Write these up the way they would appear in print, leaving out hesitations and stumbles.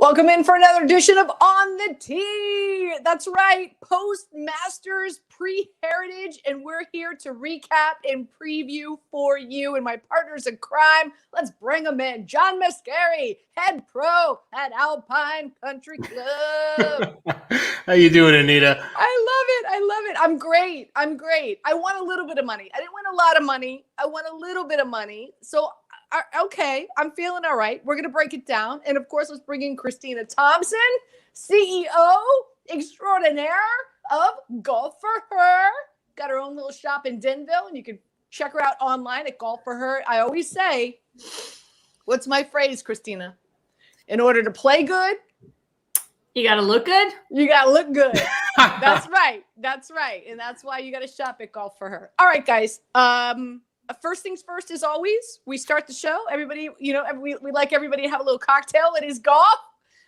Welcome in for another edition of On the Tee. That's right, post-Masters, pre-Heritage, and we're here to recap and preview for you and my partners in crime. Let's bring them in. John Mascari, head pro at Alpine Country Club. How you doing, Anita? I love it. I'm great. I won a little bit of money. I didn't win a lot of money. I won a little bit of money. So okay, I'm feeling all right. We're going to break it down. And of course, let's bring in Christina Thompson, CEO extraordinaire of Golf for Her. Got her own little shop in Denville, and you can check her out online at Golf for Her. I always say, what's my phrase, Christina? In order to play good, you got to look good. You got to look good. That's right. And that's why you got to shop at Golf for Her. All right, guys. First things first, as always, we start the show. Everybody, we like everybody to have a little cocktail. It is golf,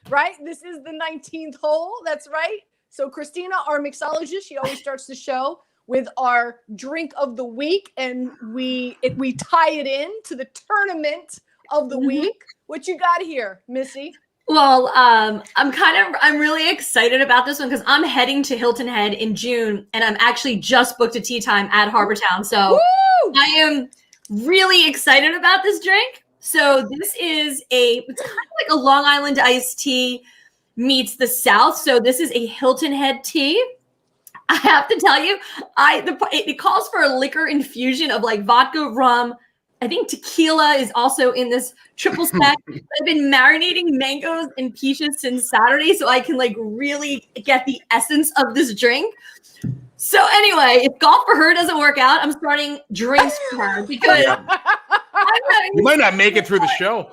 right? This is the 19th hole. That's right. So Christina, our mixologist, she always starts the show with our drink of the week, and we tie it in to the tournament of the week. What you got here, Missy? Well, I'm really excited about this one because I'm heading to Hilton Head in June, and I'm actually just booked a tee time at Harbor Town. So woo! I am really excited about this drink. So this is it's kind of like a Long Island iced tea meets the South. So this is a Hilton Head tea. I have to tell you, it calls for a liquor infusion of like vodka, rum. I think tequila is also in this triple spec. I've been marinating mangoes and peaches since Saturday, so I can like really get the essence of this drink. So anyway, if Golf for Her doesn't work out, I'm starting drinks for her because you might not make it through the show.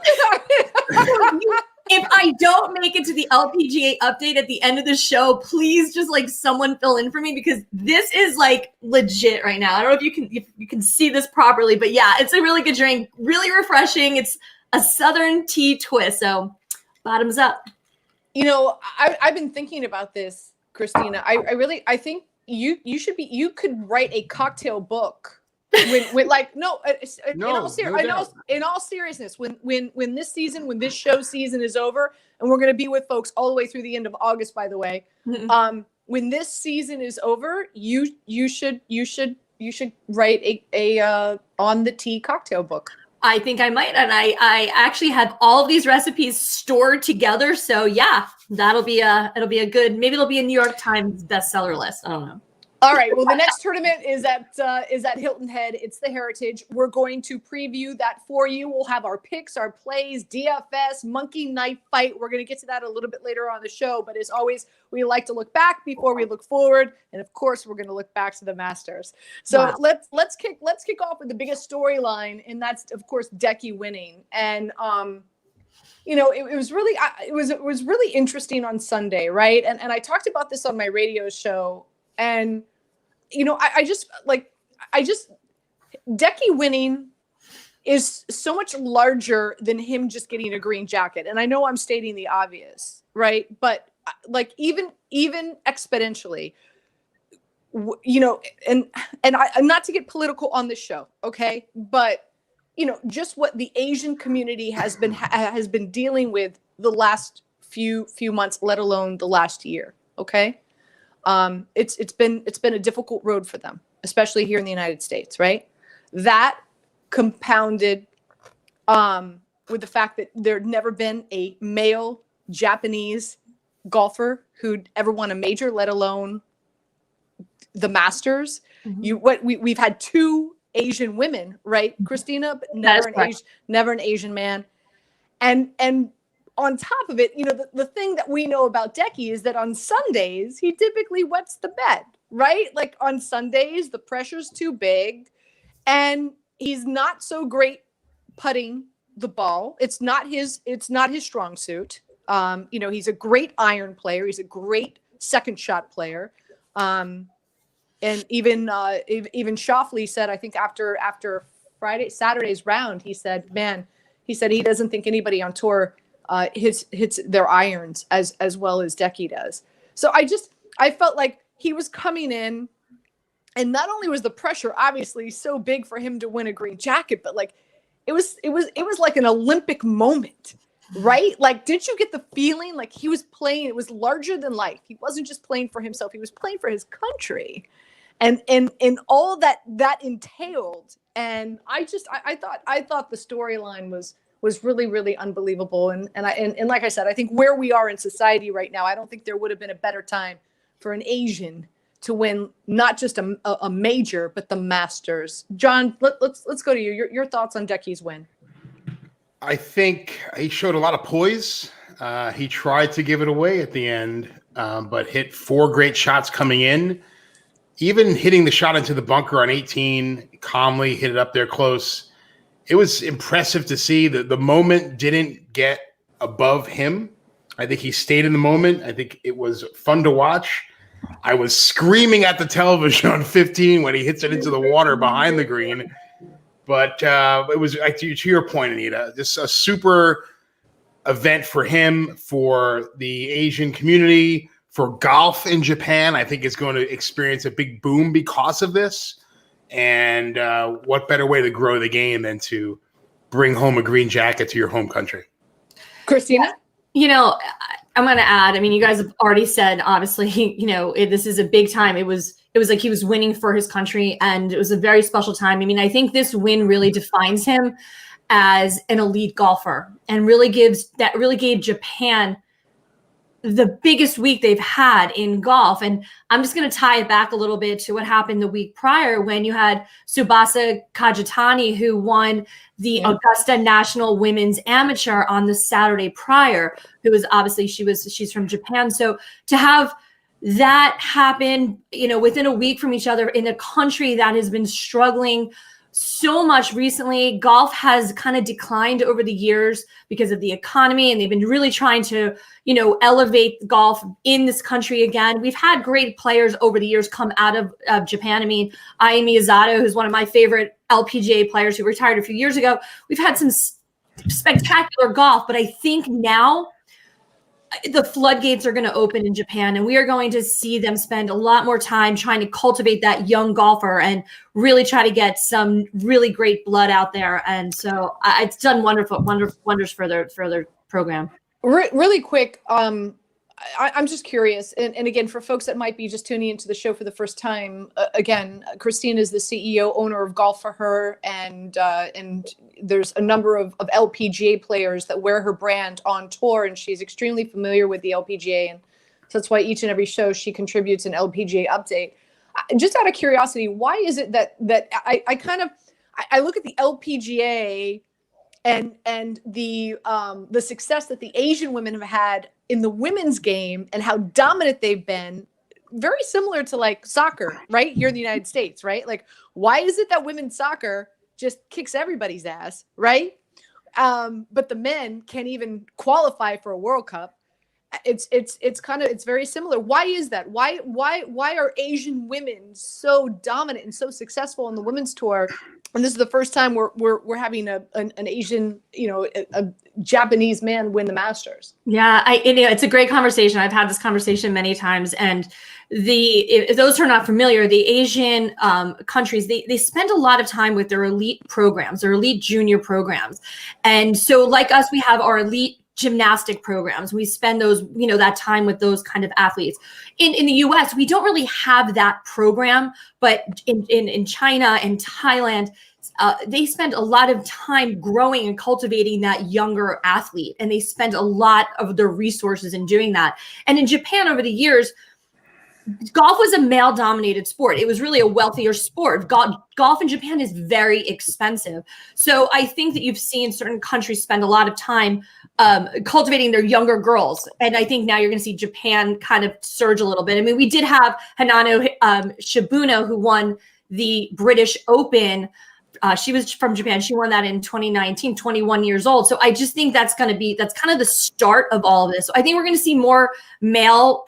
If I don't make it to the LPGA update at the end of the show, please just like someone fill in for me because this is like legit right now. I don't know if you can see this properly, but yeah, it's a really good drink, really refreshing. It's a Southern tea twist, so bottoms up. I've been thinking about this, Christina. I think you could write a cocktail book. In all seriousness, when this show season is over, and we're going to be with folks all the way through the end of August, by the way, when this season is over, you should write a on the tee cocktail book. I think I might, and I actually have all of these recipes stored together. So yeah, it'll be a good, maybe it'll be a New York Times bestseller list. I don't know. All right. Well, the next tournament is at Hilton Head. It's the Heritage. We're going to preview that for you. We'll have our picks, our plays, DFS, Monkey Knife Fight. We're going to get to that a little bit later on the show. But as always, we like to look back before we look forward, and of course, we're going to look back to the Masters. So wow. let's kick off with the biggest storyline, and that's of course Decky winning. And it was really interesting on Sunday, right? And I talked about this on my radio show. And, Decky winning is so much larger than him just getting a green jacket. And I know I'm stating the obvious, right? But like even exponentially, and I'm not to get political on this show, okay? But, just what the Asian community has been dealing with the last few months, let alone the last year, okay? It's been a difficult road for them, especially here in the United States, right? That compounded with the fact that there'd never been a male Japanese golfer who'd ever won a major, let alone the Masters. Mm-hmm. We've had two Asian women, right, Christina, but never an Asian man, and on top of it, the thing that we know about Decky is that on Sundays, he typically wets the bed, right? Like on Sundays, the pressure's too big and he's not so great putting the ball. It's not his strong suit. He's a great iron player. He's a great second shot player. And even Schauffele said, I think after Saturday's round, he said he doesn't think anybody on tour hits their irons as well as Decky does. So I felt like he was coming in, and not only was the pressure obviously so big for him to win a green jacket, but like it was like an Olympic moment right? Like, did you get the feeling like he was playing? It was larger than life. He wasn't just playing for himself. He was playing for his country, and all that entailed. And I thought the storyline was really, really unbelievable. And like I said, I think where we are in society right now, I don't think there would have been a better time for an Asian to win not just a major, but the Masters. John, let's go to you. Your thoughts on Decky's win. I think he showed a lot of poise. He tried to give it away at the end, but hit 4 great shots coming in. Even hitting the shot into the bunker on 18, calmly hit it up there close. It was impressive to see that the moment didn't get above him. I think he stayed in the moment. I think it was fun to watch. I was screaming at the television on 15 when he hits it into the water behind the green. But it was, to your point, Anita, just a super event for him, for the Asian community, for golf in Japan. I think it's going to experience a big boom because of this. And what better way to grow the game than to bring home a green jacket to your home country? Christina? You know, I'm going to add, I mean, you guys have already said, obviously, you know, this is a big time. It was like he was winning for his country, and it was a very special time. I mean, I think this win really defines him as an elite golfer, and really gave Japan the biggest week they've had in golf. And I'm just going to tie it back a little bit to what happened the week prior when you had Tsubasa Kajitani, who won the Augusta National Women's Amateur on the Saturday prior, who was obviously, she's from Japan. So to have that happen, you know, within a week from each other in a country that has been struggling so much recently. Golf has kind of declined over the years because of the economy, and they've been really trying to, you know, elevate golf in this country again. We've had great players over the years come out of Japan. I mean, Ai Miyazato, who's one of my favorite LPGA players who retired a few years ago. We've had some spectacular golf, but I think now the floodgates are going to open in Japan, and we are going to see them spend a lot more time trying to cultivate that young golfer and really try to get some really great blood out there. And so it's done wonders for their program. Really quick, I'm just curious, and again, for folks that might be just tuning into the show for the first time, again, Christine is the CEO, owner of Golf for Her, and there's a number of LPGA players that wear her brand on tour, and she's extremely familiar with the LPGA, and so that's why each and every show she contributes an LPGA update. Just out of curiosity, why is it that I look at the LPGA and the success that the Asian women have had in the women's game and how dominant they've been, very similar to like soccer, right? Here in the United States, right? Like, why is it that women's soccer just kicks everybody's ass, right? But the men can't even qualify for a World Cup. It's very similar. Why is that? Why are Asian women so dominant and so successful on the women's tour? And this is the first time we're having an Asian, you know, a Japanese man win the Masters. Yeah, it's a great conversation. I've had this conversation many times, and if those who are not familiar, the Asian countries, they spend a lot of time with their elite programs, their elite junior programs, and so like us, we have our elite gymnastic programs. We spend those, you know, that time with those kind of athletes. In the US, we don't really have that program, but in China and Thailand, they spend a lot of time growing and cultivating that younger athlete, and they spend a lot of their resources in doing that. And in Japan over the years, golf was a male-dominated sport. It was really a wealthier sport. Golf in Japan is very expensive. So I think that you've seen certain countries spend a lot of time cultivating their younger girls. And I think now you're going to see Japan kind of surge a little bit. I mean, we did have Hanano Shibuno, who won the British Open. She was from Japan. She won that in 2019, 21 years old. So I just think that's kind of the start of all of this. So I think we're going to see more male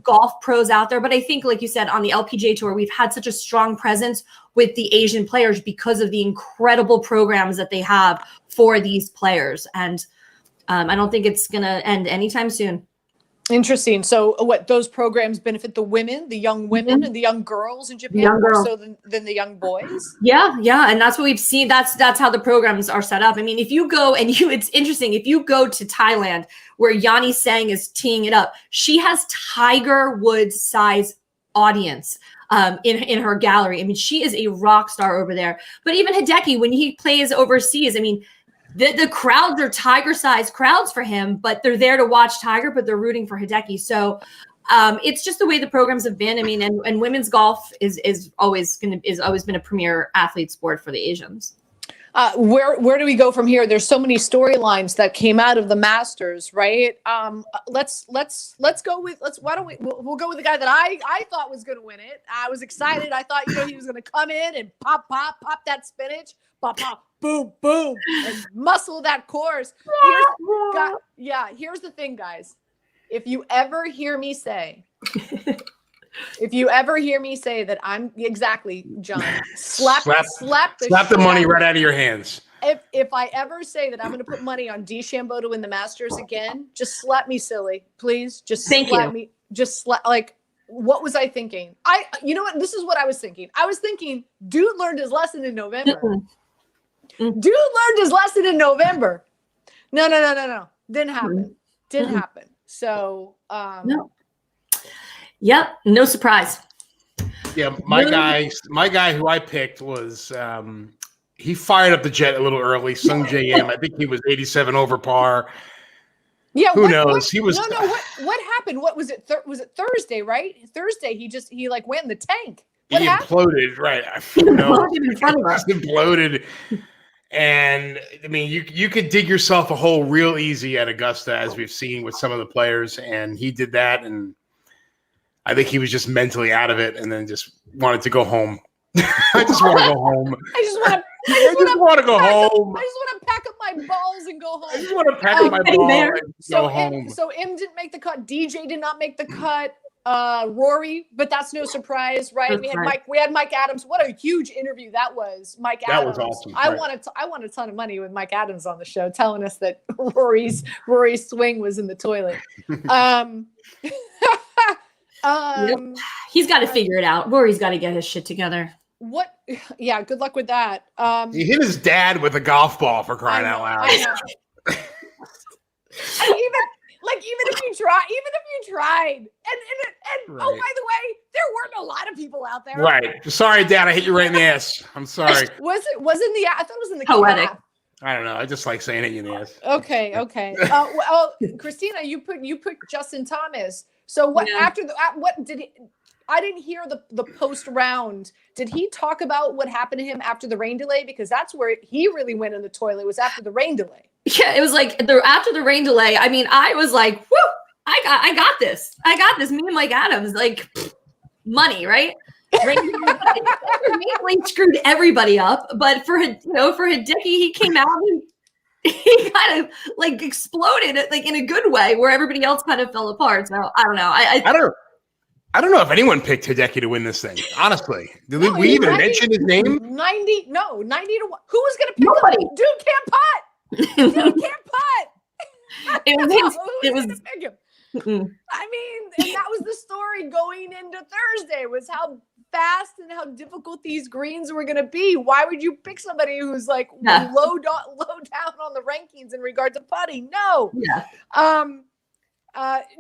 golf pros out there. But I think, like you said, on the LPGA Tour, we've had such a strong presence with the Asian players because of the incredible programs that they have for these players. And I don't think it's going to end anytime soon. Interesting. So what, those programs benefit the women, the young women and the young girls in Japan more so than the young boys? Yeah. And that's what we've seen. That's how the programs are set up. I mean, if you go and it's interesting, if you go to Thailand where Yanni Sang is teeing it up, she has Tiger Woods size audience in her gallery. I mean, she is a rock star over there. But even Hideki, when he plays overseas, I mean, the crowds are Tiger-sized crowds for him, but they're there to watch Tiger, but they're rooting for Hideki. So it's just the way the programs have been. I mean, and women's golf is always been a premier athlete sport for the Asians. Where do we go from here? There's so many storylines that came out of the Masters, right? Let's go with we'll go with the guy that I thought was going to win it. I was excited. I thought he was going to come in and pop that spinach, pop, boom, boom, and muscle that course. Here's the thing, guys. If you ever hear me say that I'm exactly, John, slap the money right out of your hands. If I ever say that I'm going to put money on DeChambeau to win the Masters again, just slap me silly, please. Just slap me. Just slap. Like, what was I thinking? You know what? This is what I was thinking. I was thinking, dude learned his lesson in November. Dude learned his lesson in November. No. Didn't happen. So, no. Yep. No surprise. Yeah. My guy who I picked was, he fired up the jet a little early. Sung J M. I think he was 87 over par. Yeah. Who knows? He was. What happened? What was it? Was it Thursday? Right? Thursday. He like went in the tank. He imploded. Right. He imploded. And I mean, you could dig yourself a hole real easy at Augusta, as we've seen with some of the players, and he did that. And I think he was just mentally out of it, and then just wanted to go home. I just want to go home. I just want to go home. I just want to pack up my balls and go home. I just want to pack up my balls and go home. So M didn't make the cut. DJ did not make the cut. Rory, but that's no surprise, right? We had Mike Adams. What a huge interview that was. Mike Adams. That was awesome. I want a ton of money with Mike Adams on the show, telling us that Rory's swing was in the toilet. He's got to figure it out. Rory's got to get his shit together. Yeah, good luck with that. He hit his dad with a golf ball, for crying out loud. And even if you tried, and right. Oh, by the way, there weren't a lot of people out there. Right. Sorry, Dad, I hit you right in the ass. I'm sorry. Was in the? I thought it was in the poetic. I don't know. I just like saying it in the ass. Okay. Well, Christina, you put Justin Thomas. So what after what did he? I didn't hear the post round. Did he talk about what happened to him after the rain delay? Because that's where he really went in the toilet, was after the rain delay. Yeah, it was like after the rain delay. I mean, I was like, whoo, I got this. Me and Mike Adams, like, money, right? Mainly screwed everybody up, but for Hideki, he came out and he kind of like exploded, like in a good way, where everybody else kind of fell apart. So I don't know. I don't know if anyone picked Hideki to win this thing. Honestly, did we even mention his name? 90 to 1. Who was going to pick nobody? Him? Dude can't putt. Dude can't putt. It was. I mean, and that was the story going into Thursday, was how fast and how difficult these greens were going to be. Why would you pick somebody who's like low down on the rankings in regard to putting? No. Yeah.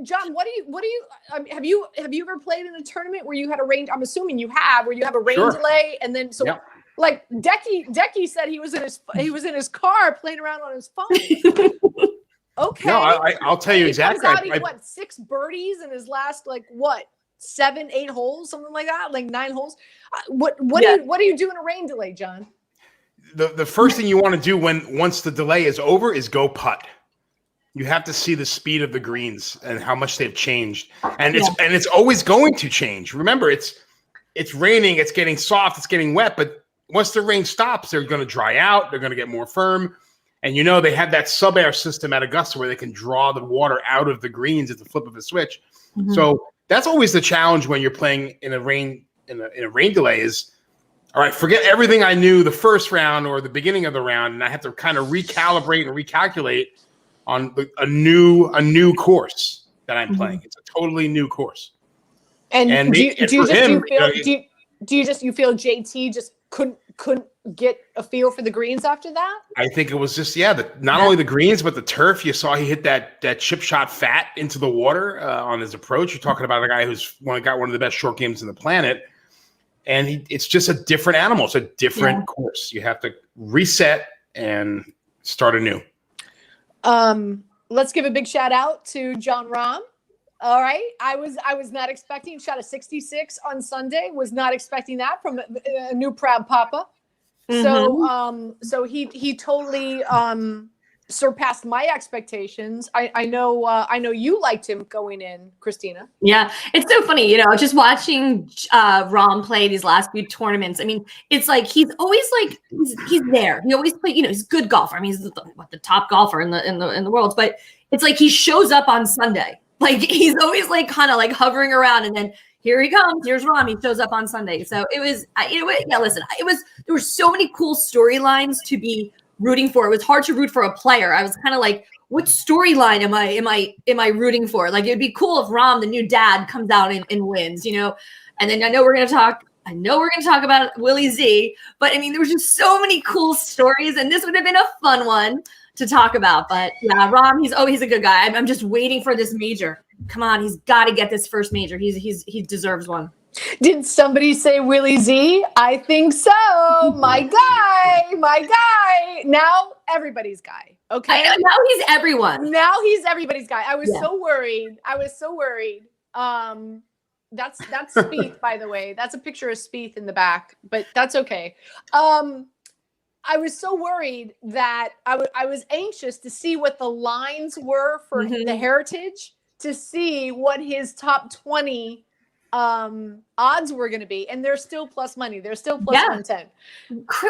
John, what do you have you ever played in a tournament where you had a rain? I'm assuming you have, where you have a rain delay, and then like Decky said he was in his car playing around on his phone. Okay. No, I'll tell you exactly. He 6 birdies in his last 7, 8 holes, something like that, like 9 holes. What do you do in a rain delay, John? The first thing you want to do once the delay is over is go putt. You have to see the speed of the greens and how much they've changed, and it's always going to change. Remember, it's raining, it's getting soft, it's getting wet, but once the rain stops, they're going to dry out. They're going to get more firm. And they have that sub-air system at Augusta where they can draw the water out of the greens at the flip of a switch. Mm-hmm. So that's always the challenge when you're playing in a rain delay is, all right, forget everything I knew the first round or the beginning of the round, and I have to kind of recalibrate and recalculate on a new course. that I'm playing. It's a totally new course. And do you feel JT just couldn't get a feel for the greens after that? I think it was just not only the greens but the turf. You saw he hit that chip shot fat into the water on his approach. You're talking about a guy who's got one of the best short games in the planet, and it's just a different animal. It's a different course. You have to reset and start anew. Let's give a big shout out to John Rahm. All right. I was not expecting, shot a 66 on Sunday. Was not expecting that from a new proud papa. So he totally surpassed my expectations. I know you liked him going in, Christina. Yeah, it's so funny, just watching Rahm play these last few tournaments. I mean, it's like he's always like he's there. He always play. He's a good golfer. I mean, he's the top golfer in the world. But it's like he shows up on Sunday. Like he's always like kind of like hovering around, and then here he comes. Here's Rahm. He shows up on Sunday. So it was, listen, there were so many cool storylines to be rooting for. It was hard to root for a player. I was kind of like, what storyline am I rooting for? Like, it'd be cool if Rahm, the new dad, comes out and wins, And then I know we're gonna talk about Willie Z, but I mean, there was just so many cool stories, and this would have been a fun one to talk about. But yeah, Rahm, he's always a good guy. I'm just waiting for this major. Come on, he's got to get this first major. He deserves one. Did somebody say Willie Z? I think so. My guy. Now everybody's guy. Okay. Now he's everyone. Now he's everybody's guy. I was so worried. That's Spieth, by the way. That's a picture of Spieth in the back, but that's okay. I was so worried that I was anxious to see what the lines were for the Heritage, to see what his top 20 odds were going to be, and they're still plus money. They're still plus 110.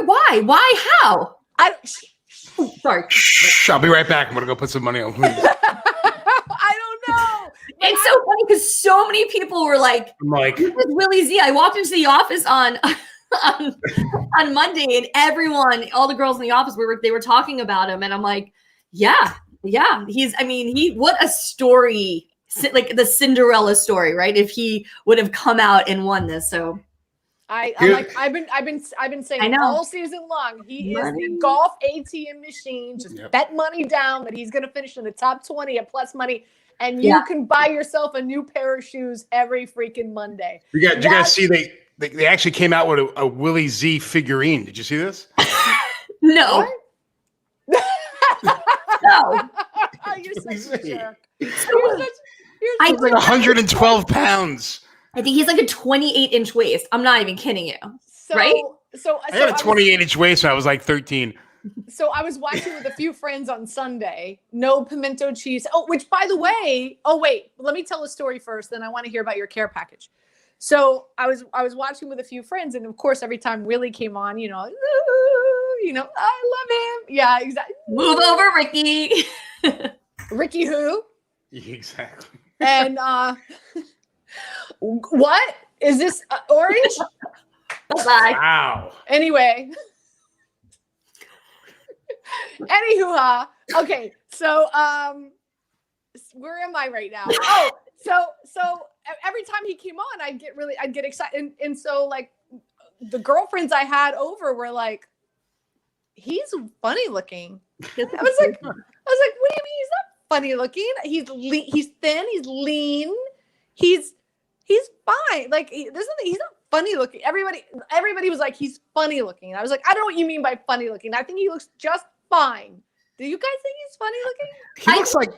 Why? How? Sorry. Shh, I'll be right back. I'm going to go put some money on. I don't know. It's so funny because so many people were like, "This is Willie Z." I walked into the office on Monday, and all the girls in the office they were talking about him, and I'm like, yeah. What a story, like the Cinderella story, right? If he would have come out and won this, so I've been saying all season long, he is the golf ATM machine. Just bet money down that he's going to finish in the top 20 at plus money, and you can buy yourself a new pair of shoes every freaking Monday. You guys see they actually came out with a Willie Z figurine. Did you see this? No. No. You're such a jerk. He's like 112 pounds. I think he's like a 28-inch waist. I'm not even kidding you. Right? I had a 28-inch waist when I was like 13. So I was watching with a few friends on Sunday. No pimento cheese. Oh, which, by the way, wait, let me tell a story first. Then I want to hear about your care package. So I was watching with a few friends, and of course, every time Willie came on, I love him. Yeah, exactly. Move over, Ricky. Ricky who? Exactly. And what is this orange? Bye. Wow. Anyway. Anywho, okay. So where am I right now? Oh, so every time he came on, I'd get excited, and so like the girlfriends I had over were like, he's funny looking. I was like, what do you mean he's not funny looking? He's thin, he's lean, he's fine. Like he's not funny looking. Everybody was like, he's funny looking. I was like, I don't know what you mean by funny looking. I think he looks just fine. Do you guys think he's funny looking? He looks like.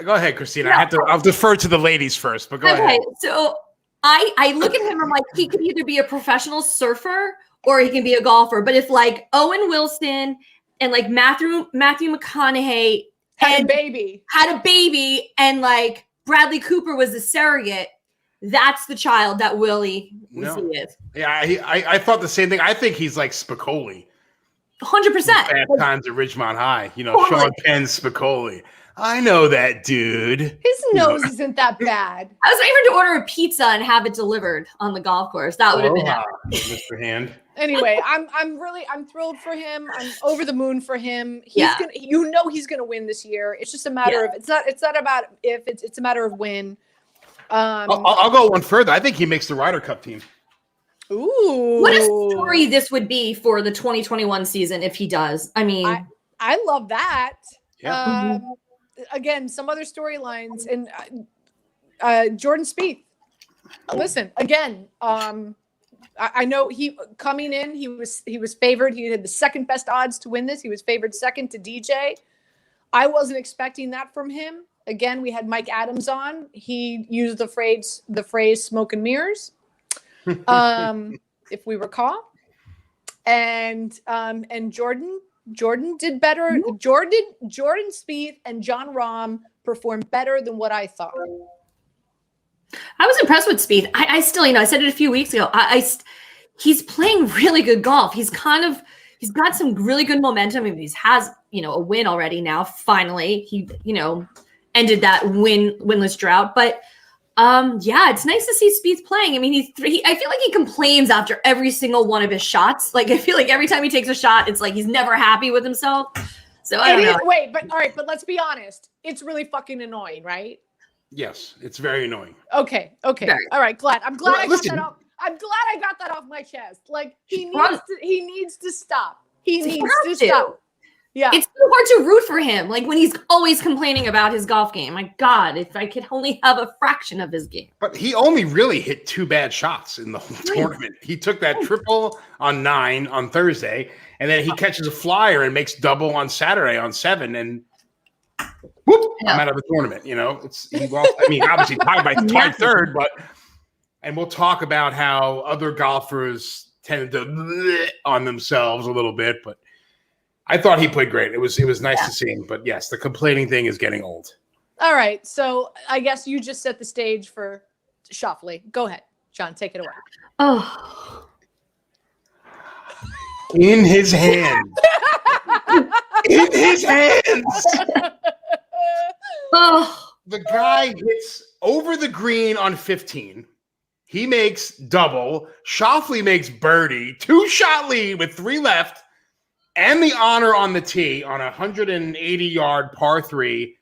Go ahead, Christina. I'll defer to the ladies first, but go ahead. Okay, so I look at him. I'm like, he could either be a professional surfer or he can be a golfer. But if like Owen Wilson and like Matthew McConaughey had a baby, and like Bradley Cooper was a surrogate, that's the child that Willie is. Yeah, I thought the same thing. I think he's like Spicoli. 100%. Bad times at Ridgemont High. Sean Penn, Spicoli. I know that dude. His nose isn't that bad. I was waiting for him to order a pizza and have it delivered on the golf course. That would have been Mr. Hand. Anyway, I'm thrilled for him. I'm over the moon for him. He's gonna, he's gonna win this year. It's just a matter of it's not about if, it's a matter of when. I'll go one further. I think he makes the Ryder Cup team. Ooh, what a story this would be for the 2021 season if he does. I mean, I love that. Yeah. Again, some other storylines and Jordan Spieth. Listen, again, I know he coming in, he was favored. He had the second best odds to win this. He was favored second to DJ. I wasn't expecting that from him. Again, we had Mike Adams on. He used the phrase "smoke and mirrors," if we recall. And Jordan did better. Jordan Spieth and Jon Rahm performed better than what I thought. I was impressed with Spieth. I still, I said it a few weeks ago. He's playing really good golf. He's got some really good momentum. I mean, he has, a win already now. Finally, he, ended that winless drought. But it's nice to see Spieth playing. I mean, I feel like he complains after every single one of his shots. Like, I feel like every time he takes a shot, it's like he's never happy with himself. So I don't know. Wait, but let's be honest. It's really fucking annoying, right? Yes, it's very annoying. Okay. Very. All right, I'm glad I got listen. that off. I'm glad I got that off my chest. Like he needs to stop. He needs to stop. Yeah. It's so hard to root for him. Like when he's always complaining about his golf game. My God, if I could only have a fraction of his game. But he only really hit 2 bad shots in the whole tournament. He took that triple on 9 on Thursday, and then he catches a flyer and makes double on Saturday on 7, and whoop, I'm out of the tournament. He lost. I mean, obviously tied third, and we'll talk about how other golfers tend to on themselves a little bit, but I thought he played great. It was nice to see him, but yes, the complaining thing is getting old. All right, so I guess you just set the stage for Schauffele. Go ahead, John, take it away. Oh, in his hand. In his hands. Oh. The guy hits over the green on 15. He makes double. Schauffele makes birdie. 2-shot lead with 3 left. And the honor on the tee on a 180-yard par 3.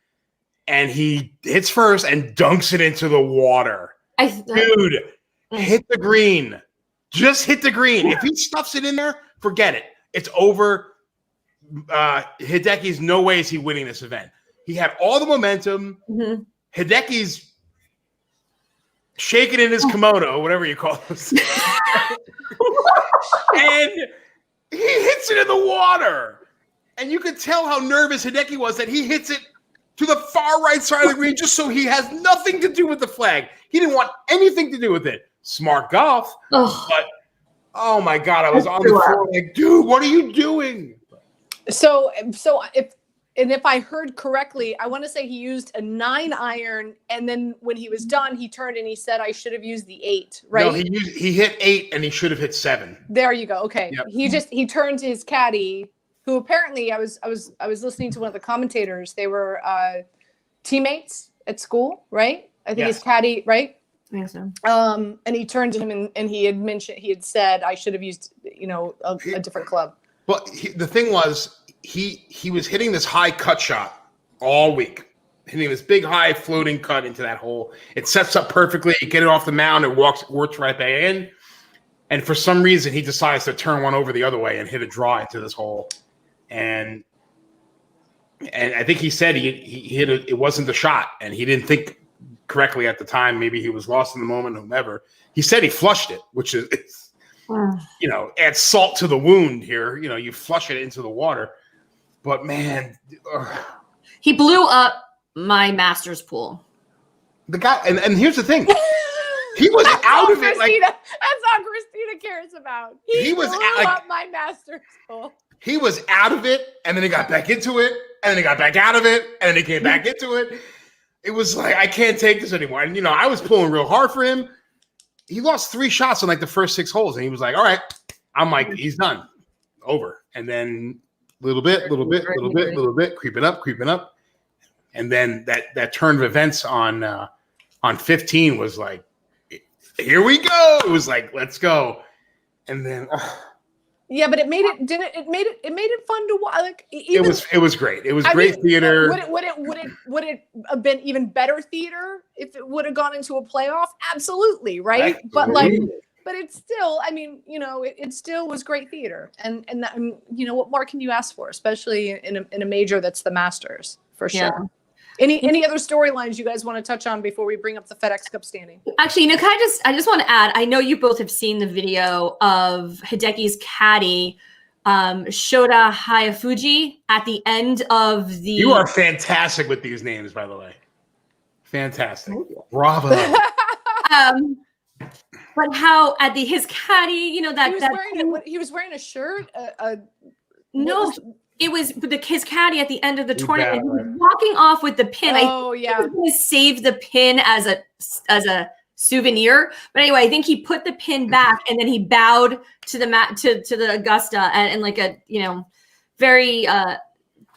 And he hits first and dunks it into the water. Dude, hit the green. Just hit the green. If he stuffs it in there, forget it. It's over. Hideki's no way is he winning this event. He had all the momentum. Mm-hmm. Hideki's shaking in his kimono, whatever you call it. And he hits it in the water. And you could tell how nervous Hideki was that he hits it to the far right side of the green just so he has nothing to do with the flag. He didn't want anything to do with it. Smart golf. But, oh, my God, I was on the floor like, dude, what are you doing? So if I heard correctly, I want to say he used a 9-iron, and then when he was done, he turned and he said, "I should have used the 8." Right? No, he hit 8 and he should have hit 7. There you go. Okay. Yep. He turned to his caddy, who apparently I was listening to one of the commentators. They were teammates at school, right? I think his caddy, right? I think so. And he turned to him and he had said, "I should have used a different club." But the thing was, he was hitting this high cut shot all week, hitting this big high floating cut into that hole. It sets up perfectly. You get it off the mound, it works right back in. And for some reason, he decides to turn one over the other way and hit a draw into this hole. And I think he said he hit it. It wasn't the shot, and he didn't think correctly at the time. Maybe he was lost in the moment, whomever. He said he flushed it, which is, add salt to the wound here. You flush it into the water. But, man. He blew up my master's pool. The guy, and here's the thing. He was out of it. That's all Christina cares about. He was blew up my master's pool. He was out of it, and then he got back into it, and then he got back out of it, and then he came back into it. It was like, I can't take this anymore. And, I was pulling real hard for him. He lost 3 shots on the first 6 holes, and he was like, all right. I'm like, he's done. Over. And then little bit, creeping up. And then that turn of events on 15 was like, here we go. It was like, let's go. And then yeah, but it made it fun to watch. Like even, it was great. It was great theater. Would it have been even better theater if it would have gone into a playoff? Absolutely, right? But it's still, I mean, you know, it still was great theater, and you know, what more can you ask for, especially in a major that's the Masters, for sure. Yeah. Any other storylines you guys want to touch on before we bring up the FedEx Cup standing? Actually, you know, I just want to add, I know you both have seen the video of Hideki's caddy, Shota Hayafuji, at the end of the. You are fantastic with these names, by the way. Fantastic. Bravo. But how at his caddy, you know, he was wearing a shirt. It was his caddy at the end of the tournament. He was walking off with the pin. Oh, yeah. He was going to save the pin as a souvenir. But anyway, I think he put the pin back and then he bowed to the to the Augusta and like a, you know, very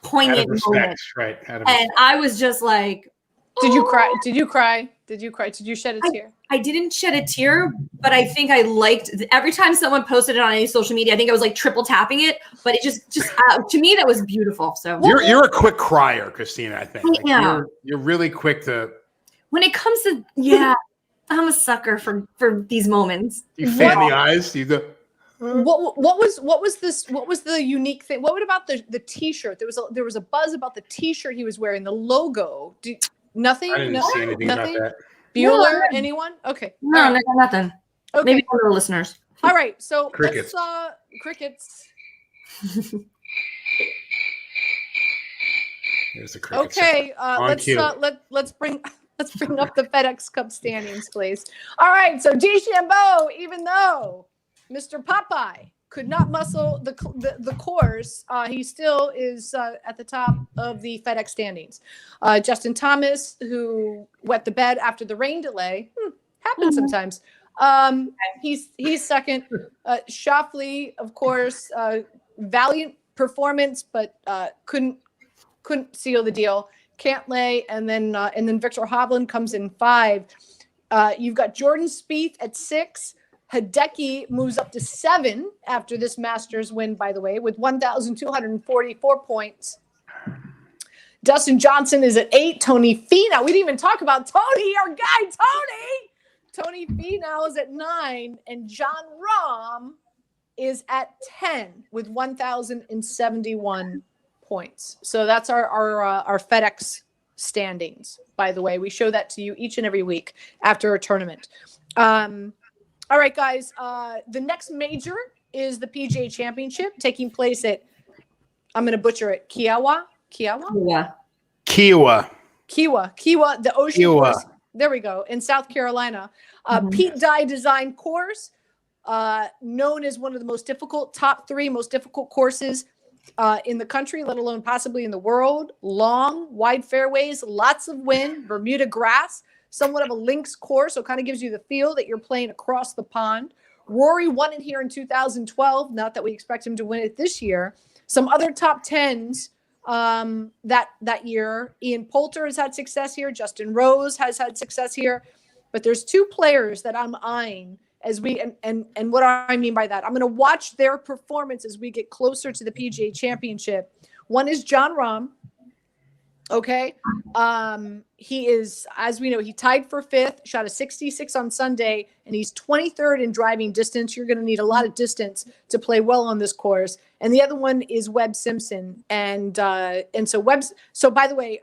poignant moment. Right. And I was just like, Did you cry? Did you cry? Did you shed a tear? I didn't shed a tear, but I think I liked every time someone posted it on any social media. I think I was like triple tapping it, but it just to me that was beautiful. So you're a quick crier, Christina. I think yeah, you're really quick to. When it comes to I'm a sucker for these moments. You fan the eyes. You go. What was the unique thing? What about the T-shirt? There was a buzz about the T-shirt he was wearing, the logo. Nothing. I didn't see anything about that. Bueller, anyone? Okay. No, right. Nothing. Okay. Maybe one of the listeners. All right. So crickets. Crickets. There's the cricket. Okay. Let's bring up the FedEx Cup standings, please. All right. So DeChambeau, even though Mr. Popeye could not muscle the course, he still is at the top of the FedEx standings. Justin Thomas, who wet the bed after the rain delay, happens sometimes. He's second. Schauffele, of course, valiant performance, but couldn't seal the deal. Cantlay, and then Victor Hovland comes in 5. You've got Jordan Spieth at 6. Hideki moves up to 7 after this Masters win, by the way, with 1,244 points. Dustin Johnson is at 8. Tony Finau. We didn't even talk about Tony, our guy, Tony. Tony Finau is at 9. And John Rahm is at 10 with 1,071 points. So that's our FedEx standings, by the way. We show that to you each and every week after a tournament. All right, guys. The next major is the PGA Championship taking place at, I'm going to butcher it, Kiowa, the Ocean Course. There we go, in South Carolina. Pete Dye designed course, known as one of the top 3 most difficult courses in the country, let alone possibly in the world. Long, wide fairways, lots of wind, Bermuda grass. Somewhat of a links course, so it kind of gives you the feel that you're playing across the pond. Rory won it here in 2012. Not that we expect him to win it this year. Some other top 10s that year. Ian Poulter has had success here. Justin Rose has had success here. But there's 2 players that I'm eyeing as we and what I mean by that, I'm going to watch their performance as we get closer to the PGA Championship. One is John Rahm. Okay. He is, as we know, he tied for 5th, shot a 66 on Sunday, and he's 23rd in driving distance. You're going to need a lot of distance to play well on this course. And the other one is Webb Simpson. And so by the way,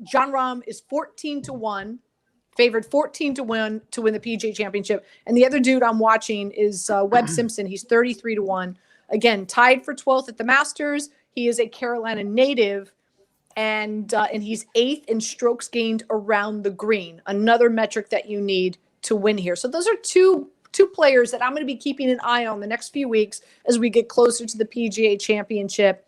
John Rahm is 14-1, favored 14-1 to win the PGA Championship. And the other dude I'm watching is Webb Simpson. He's 33-1. Again, tied for 12th at the Masters. He is a Carolina native. And he's 8th in strokes gained around the green, another metric that you need to win here. So those are two players that I'm going to be keeping an eye on the next few weeks as we get closer to the PGA Championship.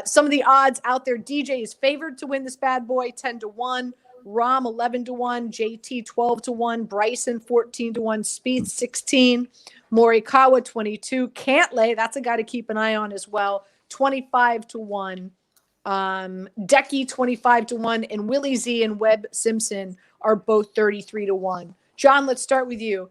Some of the odds out there: DJ is favored to win this bad boy, 10-1. Rahm 11-1, JT 12-1, Bryson 14-1, Spieth 16, Morikawa 22, Cantlay, that's a guy to keep an eye on as well, 25-1. Decky 25-1, and Willie Z and Webb Simpson are both 33-1. John, let's start with you.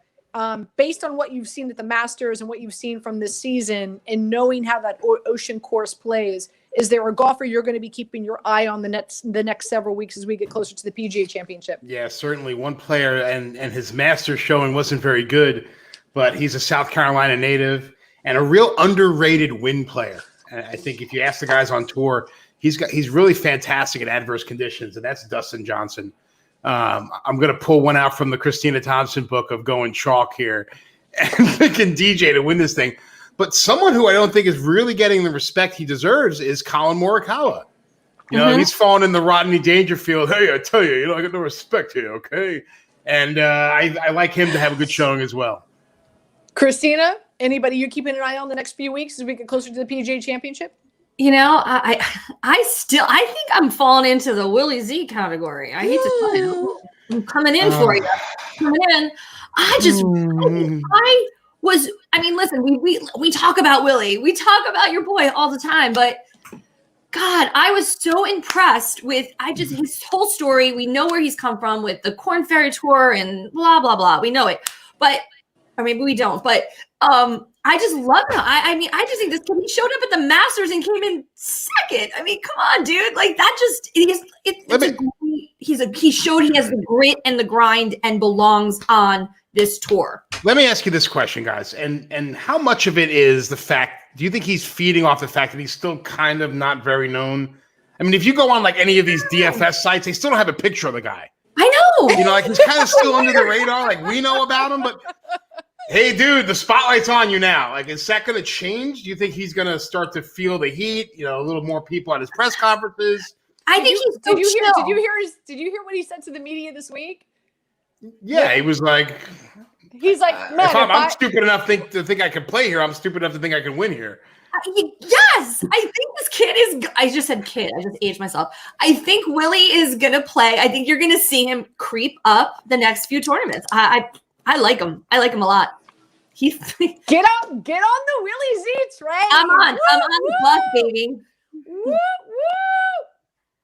Based on what you've seen at the Masters and what you've seen from this season, and knowing how that ocean course plays, is there a golfer you're going to be keeping your eye on the next several weeks as we get closer to the PGA Championship? Yeah, certainly. One player, and his Masters showing wasn't very good, but he's a South Carolina native and a real underrated win player. And I think if you ask the guys on tour, he's really fantastic in adverse conditions, and that's Dustin Johnson. I'm going to pull one out from the Christina Thompson book of going chalk here and picking DJ to win this thing. But someone who I don't think is really getting the respect he deserves is Colin Morikawa. You know, he's fallen in the Rodney Dangerfield. Hey, I tell you, I got no respect here, okay? And I like him to have a good showing as well. Christina, anybody you're keeping an eye on the next few weeks as we get closer to the PGA Championship? I think I'm falling into the Willie Z category. I hate to tell you, I'm coming in for you. Coming in. Listen, we talk about Willie. We talk about your boy all the time, but God, I was so impressed with his whole story. We know where he's come from with the Corn Ferry Tour and blah, blah, blah. We know it, or maybe we don't, but I just love him. I just think this kid, he showed up at the Masters and came in second. I mean, come on, dude. Like that just he showed he has the grit and the grind and belongs on this tour. Let me ask you this question, guys. And how much of it is the fact, do you think he's feeding off the fact that he's still kind of not very known? I mean, if you go on like any of these DFS sites, they still don't have a picture of the guy. I know. Like he's kind of still under the radar. Like we know about him, but hey, dude, the spotlight's on you now. Like, is that going to change? Do you think he's going to start to feel the heat? A little more people at his press conferences. I think he's so chill. Did you hear what he said to the media this week? Yeah, he was like, he's like, man, if I'm stupid enough to think I can play here, I'm stupid enough to think I can win here. Yes, I think this kid is. I just said kid. I just aged myself. I think Willie is going to play. I think you're going to see him creep up the next few tournaments. I like him. I like him a lot. He's get on the Willie Z train. I'm on the bus, baby. Woo,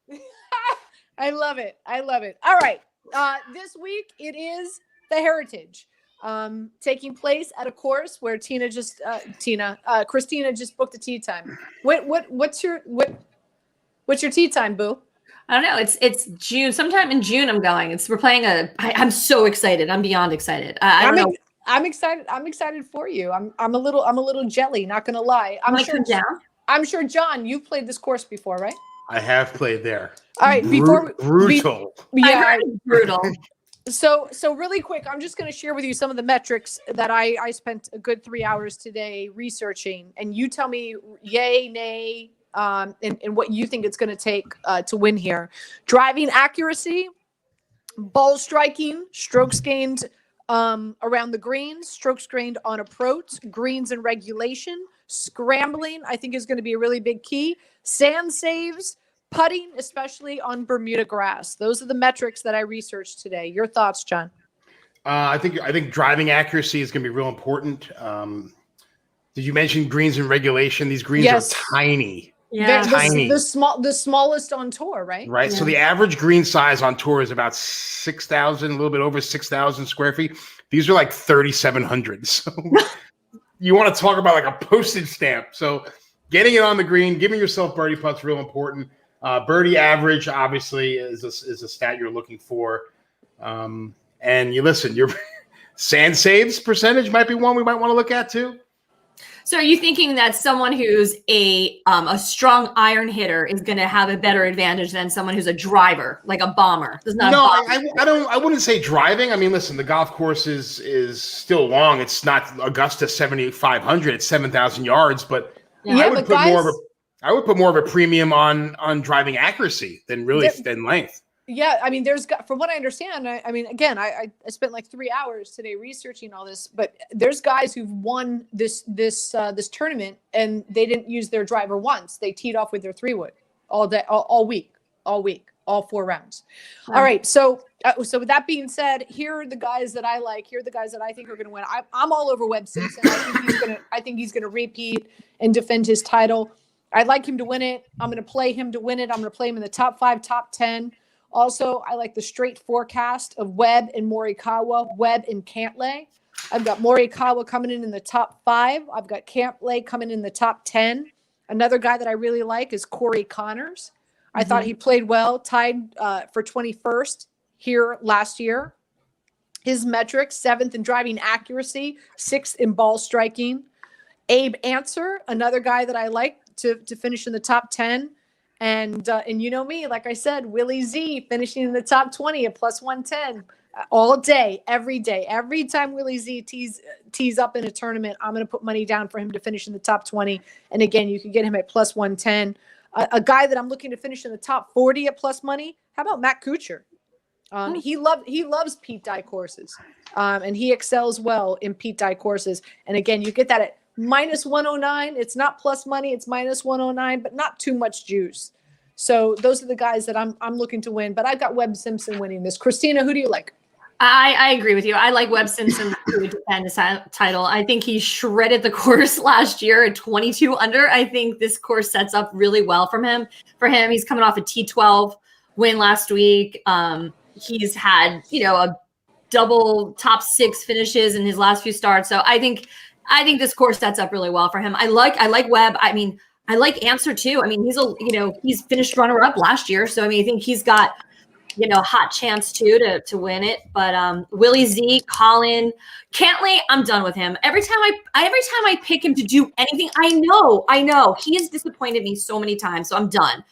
woo. I love it. All right. This week it is the Heritage, taking place at a course where Christina just booked a tee time. What's your tee time, boo? I don't know. It's June. Sometime in June I'm going. We're playing I'm so excited. I'm beyond excited. I don't know. I'm excited. I'm excited for you. I'm a little jelly, not gonna lie. I'm sure John, you've played this course before, right? I have played there. All right, brutal. Brutal. So really quick, I'm just going to share with you some of the metrics that I spent a good 3 hours today researching, and you tell me yay, nay, and what you think it's going to take to win here. Driving accuracy, ball striking, strokes gained around the greens, strokes gained on approach, greens and regulation, scrambling, I think is going to be a really big key. Sand saves, putting, especially on Bermuda grass. Those are the metrics that I researched today. Your thoughts, John? I think driving accuracy is going to be real important. Did you mention greens and regulation? These greens are tiny. Yeah, tiny. The smallest on tour, right? Right. Yeah. So the average green size on tour is about 6,000, a little bit over 6,000 square feet. These are like 3,700. So you want to talk about like a postage stamp. So getting it on the green, giving yourself birdie putts, real important. Birdie average, obviously, is a stat you're looking for. And your sand saves percentage might be one we might want to look at too. So are you thinking that someone who's a strong iron hitter is going to have a better advantage than someone who's a driver, like a bomber? I wouldn't say driving. I mean, listen, the golf course is still long. It's not Augusta 7,500. It's 7,000 yards, but I would put more of a premium on driving accuracy than length. Yeah, I mean, from what I understand, I spent like 3 hours today researching all this, but there's guys who've won this tournament and they didn't use their driver once. They teed off with their 3-wood all day, all week, all 4 rounds. Wow. All right, so with that being said, here are the guys that I like. Here are the guys that I think are going to win. I'm all over Webb Simpson. I think he's going to repeat and defend his title. I'd like him to win it. I'm going to play him to win it. I'm going to play him in the top 5, top 10. Also, I like the straight forecast of Webb and Morikawa, Webb and Cantlay. I've got Morikawa coming in the top 5. I've got Cantlay coming in the top 10. Another guy that I really like is Corey Connors. I thought he played well, tied for 21st here last year. His metrics, 7th in driving accuracy, 6th in ball striking. Abe Answer, another guy that I like to finish in the top 10. And you know me, like I said, Willie Z finishing in the top 20 at plus 110 all day, every day. Every time Willie Z tees up in a tournament, I'm going to put money down for him to finish in the top 20. And again, you can get him at plus 110. A guy that I'm looking to finish in the top 40 at plus money. How about Matt Kuchar? He loves Pete Dye courses, and he excels well in Pete Dye courses. And again, you get that at minus 109. It's not plus money. It's minus 109, but not too much juice. So those are the guys that I'm looking to win. But I've got Webb Simpson winning this. Christina, who do you like? I agree with you. I like Webb Simpson to defend the title. I think he shredded the course last year at 22 under. I think this course sets up really well for him. He's coming off a T12 win last week. He's had, a double top 6 finishes in his last few starts. So I think this course sets up really well for him. I like Webb. I mean, I like Answer too. I mean, he's finished runner up last year. So I mean, I think he's got hot chance too to win it. But Willie Z, Colin, Cantlay, I'm done with him. Every time I pick him to do anything, I know he has disappointed me so many times. So I'm done.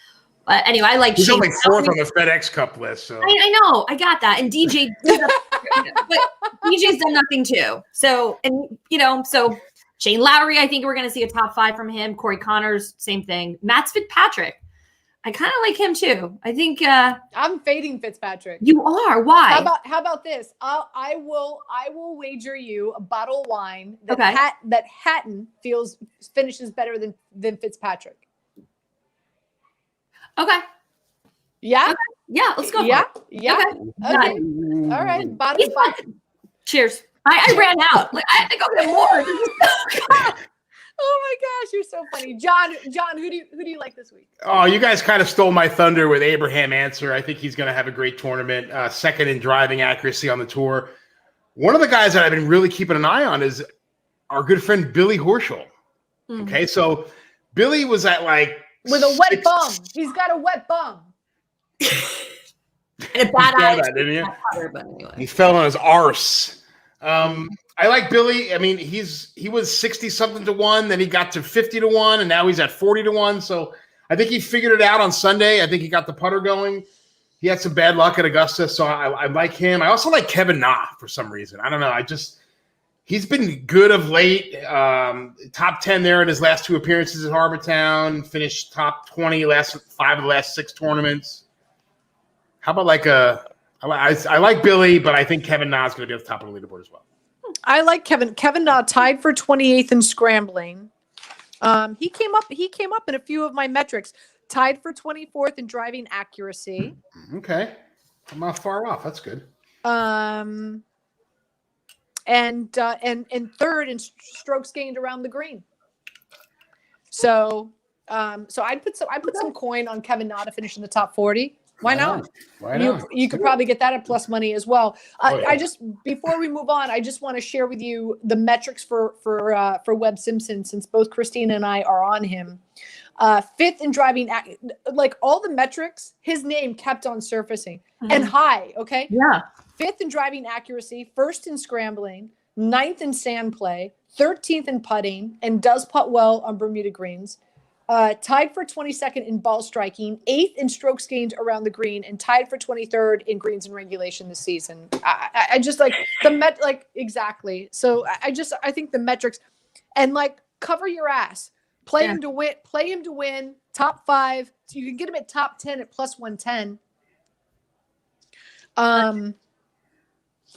But anyway, I like. He's only 4th on the FedEx Cup list. So I know, I got that. And DJ, but DJ's done nothing too. So so Shane Lowry, I think we're going to see a top 5 from him. Corey Connors, same thing. Matt Fitzpatrick. I kind of like him too. I think I'm fading Fitzpatrick. You are. Why? How about this? I will wager you a bottle of wine that that Hatton finishes better than Fitzpatrick. Okay. Yeah. Okay. Yeah. Let's go. Yeah. For it. Yeah. Okay. All right. Bottom 5. Cheers. I ran out. Like I think I'll get more. Oh my gosh, you're so funny, John. Who do you like this week? Oh, you guys kind of stole my thunder with Abraham Answer. I think he's going to have a great tournament. 2nd in driving accuracy on the tour. One of the guys that I've been really keeping an eye on is our good friend Billy Horschel. Mm-hmm. Okay, so Billy was at with a wet bum. He's got a wet bum. And a bad eye. Didn't you? Anyway. He fell on his arse. I like Billy. I mean, he was 60 something to 1, then he got to 50 to 1, and now he's at 40 to 1. So I think he figured it out on Sunday. I think he got the putter going. He had some bad luck at Augusta, so I like him. I also like Kevin Na for some reason. I don't know. He's been good of late. Top 10 there in his last 2 appearances at Harbor Town. Finished top 20 last 5 of the last 6 tournaments. How about I like Billy, but I think Kevin Na is going to be at the top of the leaderboard as well. I like Kevin. Kevin Na tied for 28th in scrambling. He came up in a few of my metrics. Tied for 24th in driving accuracy. Okay, I'm not far off. That's good. And 3rd in strokes gained around the green. So I'd put some coin on Kevin Na to finish in the top 40. Why not? You could probably get that at plus money as well. I just, before we move on, I just want to share with you the metrics for Webb Simpson, since both Christina and I are on him. 5th in driving, like all the metrics, his name kept on surfacing and high. Okay. Yeah. 5th in driving accuracy, 1st in scrambling, 9th in sand play, 13th in putting, and does putt well on Bermuda greens. Tied for 22nd in ball striking, 8th in strokes gained around the green, and tied for 23rd in greens and regulation this season. I just like the exactly. So I think the metrics, and cover your ass, play him to win, top 5. So you can get him at top 10 at plus 110.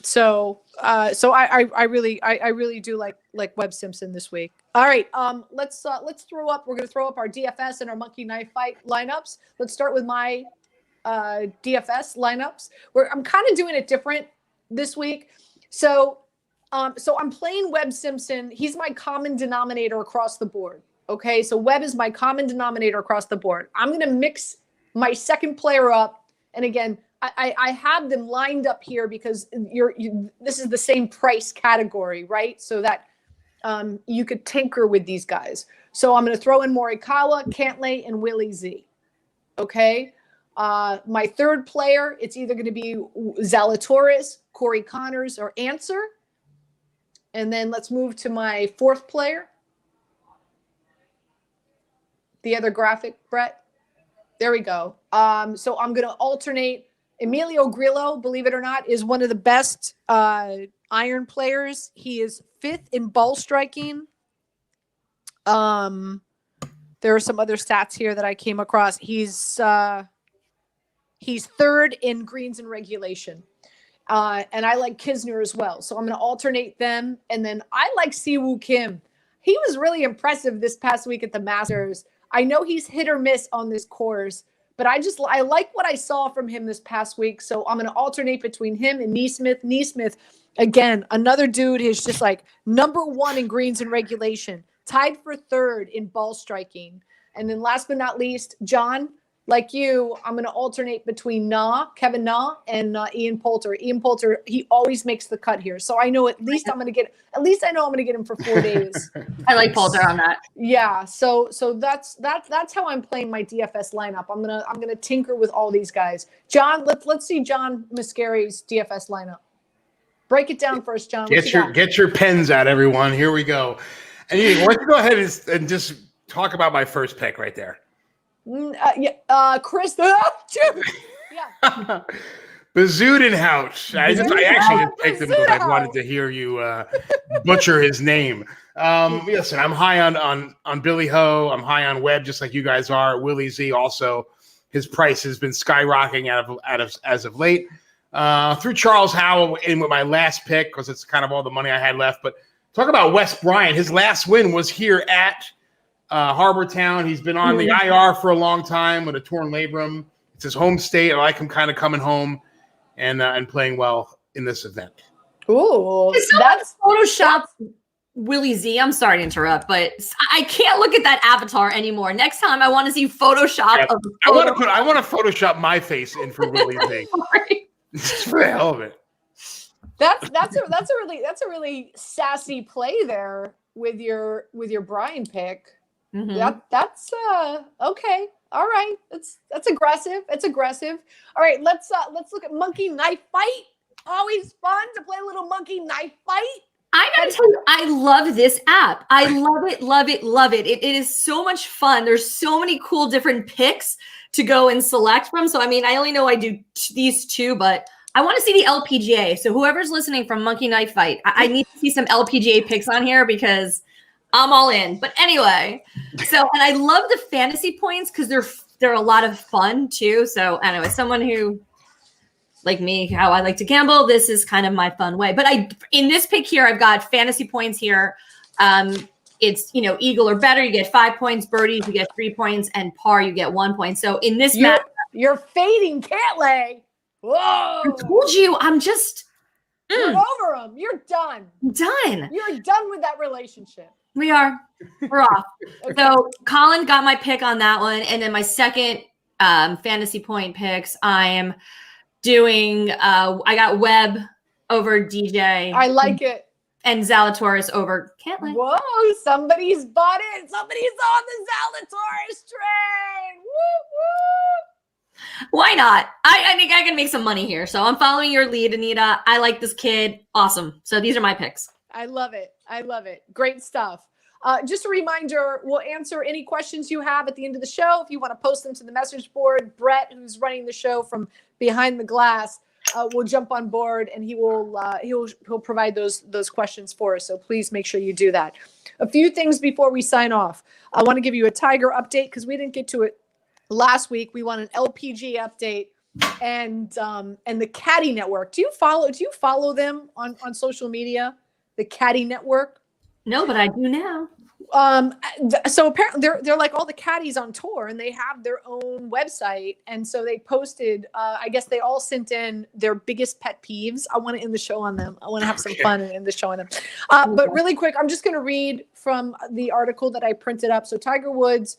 So I really do like Webb Simpson this week. All right, let's throw up. We're going to throw up our DFS and our monkey knife fight lineups. Let's start with my DFS lineups. I'm kind of doing it different this week. So I'm playing Webb Simpson. He's my common denominator across the board. Okay, so Webb is my common denominator across the board. I'm going to mix my second player up. And again, I have them lined up here because this is the same price category, right? So that you could tinker with these guys. So I'm going to throw in Morikawa, Cantlay, and Willie Z. Okay. My third player, it's either going to be Zalatoris, Corey Connors, or Answer. And then let's move to my fourth player. The other graphic, Brett. There we go. So I'm going to alternate. Emilio Grillo, believe it or not, is one of the best iron players. He is 5th in ball striking. There are some other stats here that I came across. He's 3rd in greens and regulation. And I like Kisner as well. So I'm going to alternate them. And then I like Siwoo Kim. He was really impressive this past week at the Masters. I know he's hit or miss on this course, but I like what I saw from him this past week. So I'm going to alternate between him and Neesmith. Neesmith, again, another dude who's just like #1 in greens and regulation, tied for 3rd in ball striking. And then last but not least, John, like you, I'm going to alternate between Kevin Na, and Ian Poulter. Ian Poulter, he always makes the cut here. So I know I'm going to get him for 4 days. I like Poulter on that. Yeah. So that's how I'm playing my DFS lineup. I'm going to tinker with all these guys. John, let's see John Mascari's DFS lineup. Break it down first, John. Get your pens out, everyone. Here we go. And why don't you go ahead and just talk about my first pick right there. Chris. Yeah. Bezuidenhout. I actually just picked him because I wanted to hear you butcher his name. Listen, I'm high on Billy Ho. I'm high on Webb, just like you guys are. Willie Z also. His price has been skyrocketing as of late. Threw Charles Howell in with my last pick because it's kind of all the money I had left. But talk about Wes Bryant. His last win was here at Harbor Town. He's been on the IR for a long time with a torn labrum. It's his home state. I like him kind of coming home and playing well in this event. Ooh, that's Photoshop Willie Z. I'm sorry to interrupt, but I can't look at that avatar anymore. Next time, I want to see Photoshop. Yeah, I want to Photoshop my face in for Willie Z. Just for the hell of it. That's a really sassy play there with your Brian pick. Mm-hmm. That's okay. All right. That's aggressive. It's aggressive. All right, let's look at Monkey Knife Fight. Always fun to play a little Monkey Knife Fight. I gotta tell you, I love this app. I love it, love it, love it. It is so much fun. There's so many cool different picks to go and select from. So I mean, I only know I do these two, but I want to see the LPGA. So whoever's listening from Monkey Knife Fight, I need to see some LPGA picks on here because I'm all in. But anyway, and I love the fantasy points because they're a lot of fun too. So anyway, someone who like me, how I like to gamble, this is kind of my fun way. But in this pick here, I've got fantasy points here. It's eagle or better, you get 5 points, birdies, you get 3 points, and par, you get 1 point. So in this match, you're fading Cantlay. Whoa! I told you, I'm just you're over him. You're done. Done. You're done with that relationship. We are. We're off. Okay. So Colin got my pick on that one. And then my second fantasy point picks, I am doing I got Webb over DJ. I like it. And Zalatoris over Cantlay. Whoa, somebody's bought it. Somebody's on the Zalatoris train. Woo woo. Why not? I think I can make some money here. So I'm following your lead, Anita. I like this kid. Awesome. So these are my picks. I love it. I love it. Great stuff. Just a reminder, we'll answer any questions you have at the end of the show. If you want to post them to the message board, Brett, who's running the show from behind the glass, will jump on board and he'll provide those questions for us. So please make sure you do that. A few things before we sign off. I want to give you a Tiger update because we didn't get to it last week. We want an LPG update and the Caddy Network. Do you follow them on social media? The Caddy Network? No, but I do now. So apparently they're like all the caddies on tour, and they have their own website, and so they posted. I guess they all sent in their biggest pet peeves. I want to end the show on them. I want to have some fun and end the show on them. But really quick, I'm just going to read from the article that I printed up. So Tiger Woods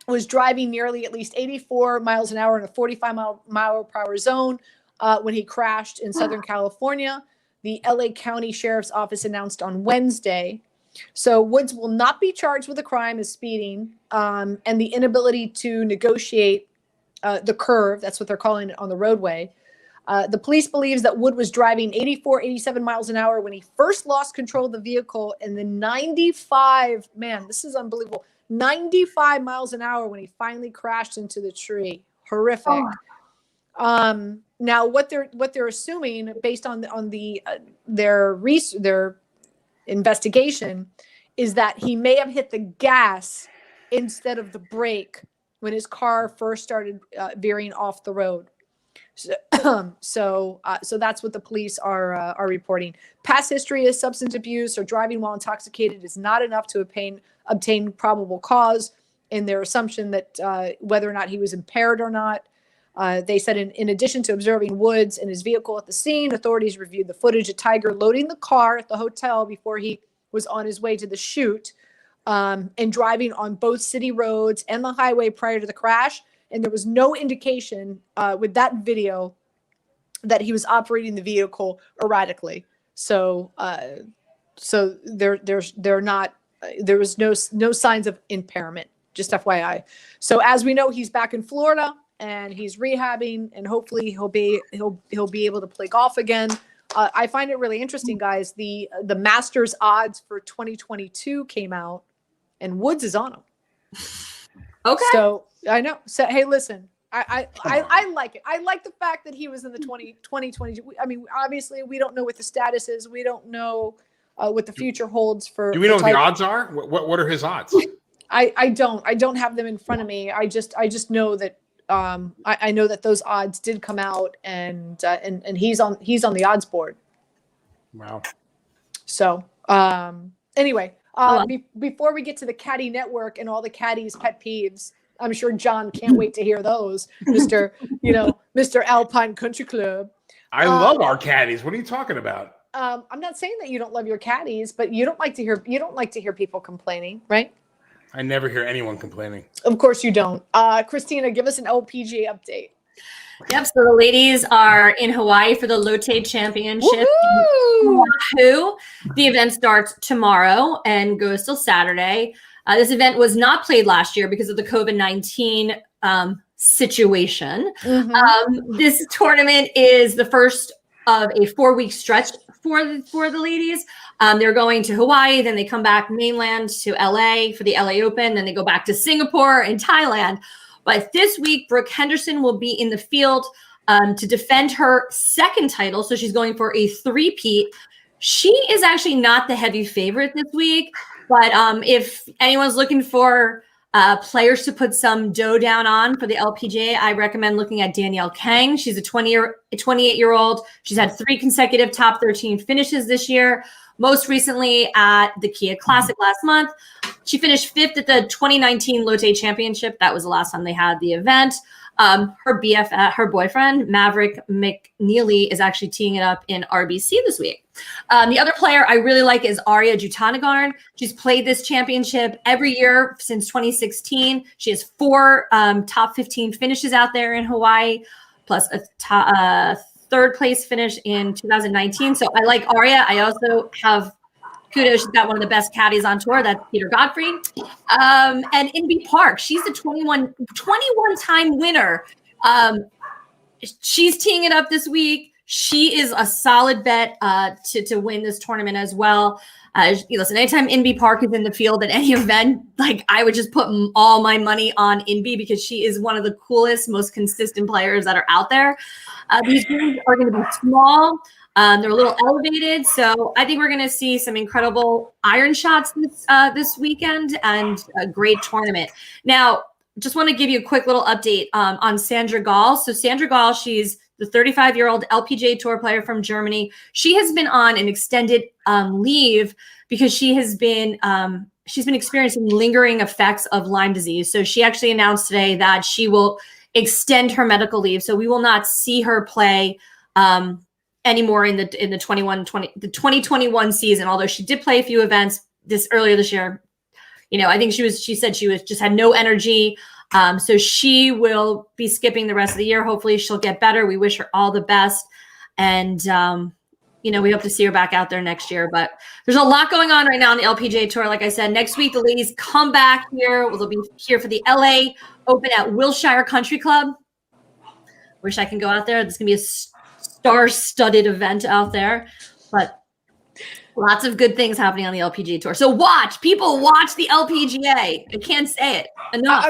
was driving nearly at least 84 miles an hour in a 45 mile per hour zone when he crashed in Southern California. The LA County Sheriff's Office announced on Wednesday. So Woods will not be charged with a crime as speeding and the inability to negotiate the curve. That's what they're calling it on the roadway. The police believes that Wood was driving 84, 87 miles an hour when he first lost control of the vehicle, and then 95, man, this is unbelievable, 95 miles an hour when he finally crashed into the tree. Horrific. Now what they're assuming based on their investigation is that he may have hit the gas instead of the brake when his car first started veering off the road. So that's what the police are reporting. Past history is substance abuse or driving while intoxicated is not enough to obtain probable cause in their assumption that whether or not he was impaired or not. They said in addition to observing Woods and his vehicle at the scene, authorities reviewed the footage of Tiger loading the car at the hotel before he was on his way to the shoot and driving on both city roads and the highway prior to the crash. And there was no indication with that video that he was operating the vehicle erratically. So there was no signs of impairment, just FYI. So as we know, he's back in Florida and he's rehabbing, and hopefully he'll be able to play golf again. I find it really interesting, guys. The Masters odds for 2022 came out, and Woods is on them. Okay. So I know. So hey, listen, I like it. I like the fact that he was in the 2022. I mean, obviously, we don't know what the status is. We don't know what the future holds for. Do we know what the odds are? What are his odds? I don't have them in front of me. I just know that I know that those odds did come out, and he's on the odds board. Wow. So anyway. Before we get to the Caddy Network and all the caddies' pet peeves, I'm sure John can't wait to hear those, Mr. Alpine Country Club. I love our caddies. What are you talking about? I'm not saying that you don't love your caddies, but you don't like to hear people complaining, right? I never hear anyone complaining. Of course you don't. Christina, give us an LPGA update. Yep. So the ladies are in Hawaii for the Lotte Championship. Oahu. The event starts tomorrow and goes till Saturday. This event was not played last year because of the COVID-19 situation. This tournament is the first of a 4-week stretch for the ladies. They're going to Hawaii, then they come back mainland to LA for the LA Open, then they go back to Singapore and Thailand. But this week, Brooke Henderson will be in the field to defend her second title. So she's going for a three-peat. She is actually not the heavy favorite this week. But if anyone's looking for players to put some dough down on for the LPGA, I recommend looking at Danielle Kang. She's a 28-year-old. She's had 3 consecutive top 13 finishes this year. Most recently at the Kia Classic last month. She finished 5th at the 2019 Lotte Championship. That was the last time they had the event. Her boyfriend, Maverick McNeely, is actually teeing it up in RBC this week. The other player I really like is Arya Jutanagarn. She's played this championship every year since 2016. She has 4 top 15 finishes out there in Hawaii, plus a third place finish in 2019. So I like Arya. I also have kudos. She's got one of the best caddies on tour. That's Peter Godfrey. And Inbee Park. She's the 21-time winner. She's teeing it up this week. She is a solid bet to win this tournament as well. Listen, anytime Inbee Park is in the field at any event, like I would just put all my money on Inbee because she is one of the coolest, most consistent players that are out there. These games are going to be small. They're a little elevated, so I think we're going to see some incredible iron shots this weekend and a great tournament. Now, just want to give you a quick little update on Sandra Gall. So Sandra Gall, she's the 35-year-old LPGA Tour player from Germany. She has been on an extended leave because she's been experiencing lingering effects of Lyme disease. So she actually announced today that she will extend her medical leave. So we will not see her play anymore in the 2021 season. Although she did play a few events earlier this year. I think she said she just had no energy. So she will be skipping the rest of the year. Hopefully she'll get better. We wish her all the best. And, we hope to see her back out there next year. But there's a lot going on right now on the LPGA Tour. Like I said, next week, the ladies come back here. They'll be here for the LA Open at Wilshire Country Club. Wish I can go out there. There's going to be a star-studded event out there. But lots of good things happening on the LPGA Tour. So people watch the LPGA. I can't say it enough.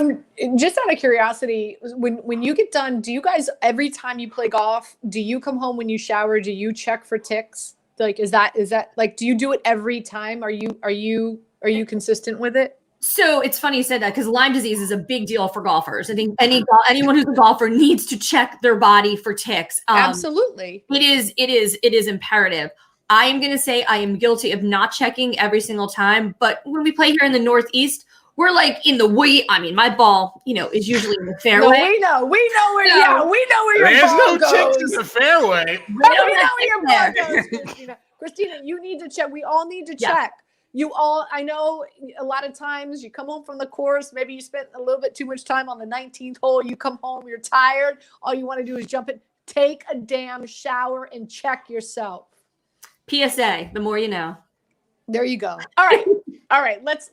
Just out of curiosity, when you get done, do you guys, every time you play golf, do you come home when you shower? Do you check for ticks? Like, is that like, do you do it every time? Are you consistent with it? So it's funny you said that because Lyme disease is a big deal for golfers. I think anyone who's a golfer needs to check their body for ticks. Absolutely. It is imperative. I am going to say I am guilty of not checking every single time. But when we play here in the Northeast, we're like in the my ball, is usually in the fairway. No, we know where your ball goes. There's no ticks in the fairway. We know where your ball goes, Christina. Christina, you need to check. We all need to check. I know a lot of times you come home from the course, maybe you spent a little bit too much time on the 19th hole. You come home, you're tired. All you want to do is jump in, take a damn shower and check yourself. PSA, the more you know. There you go. All right. Let's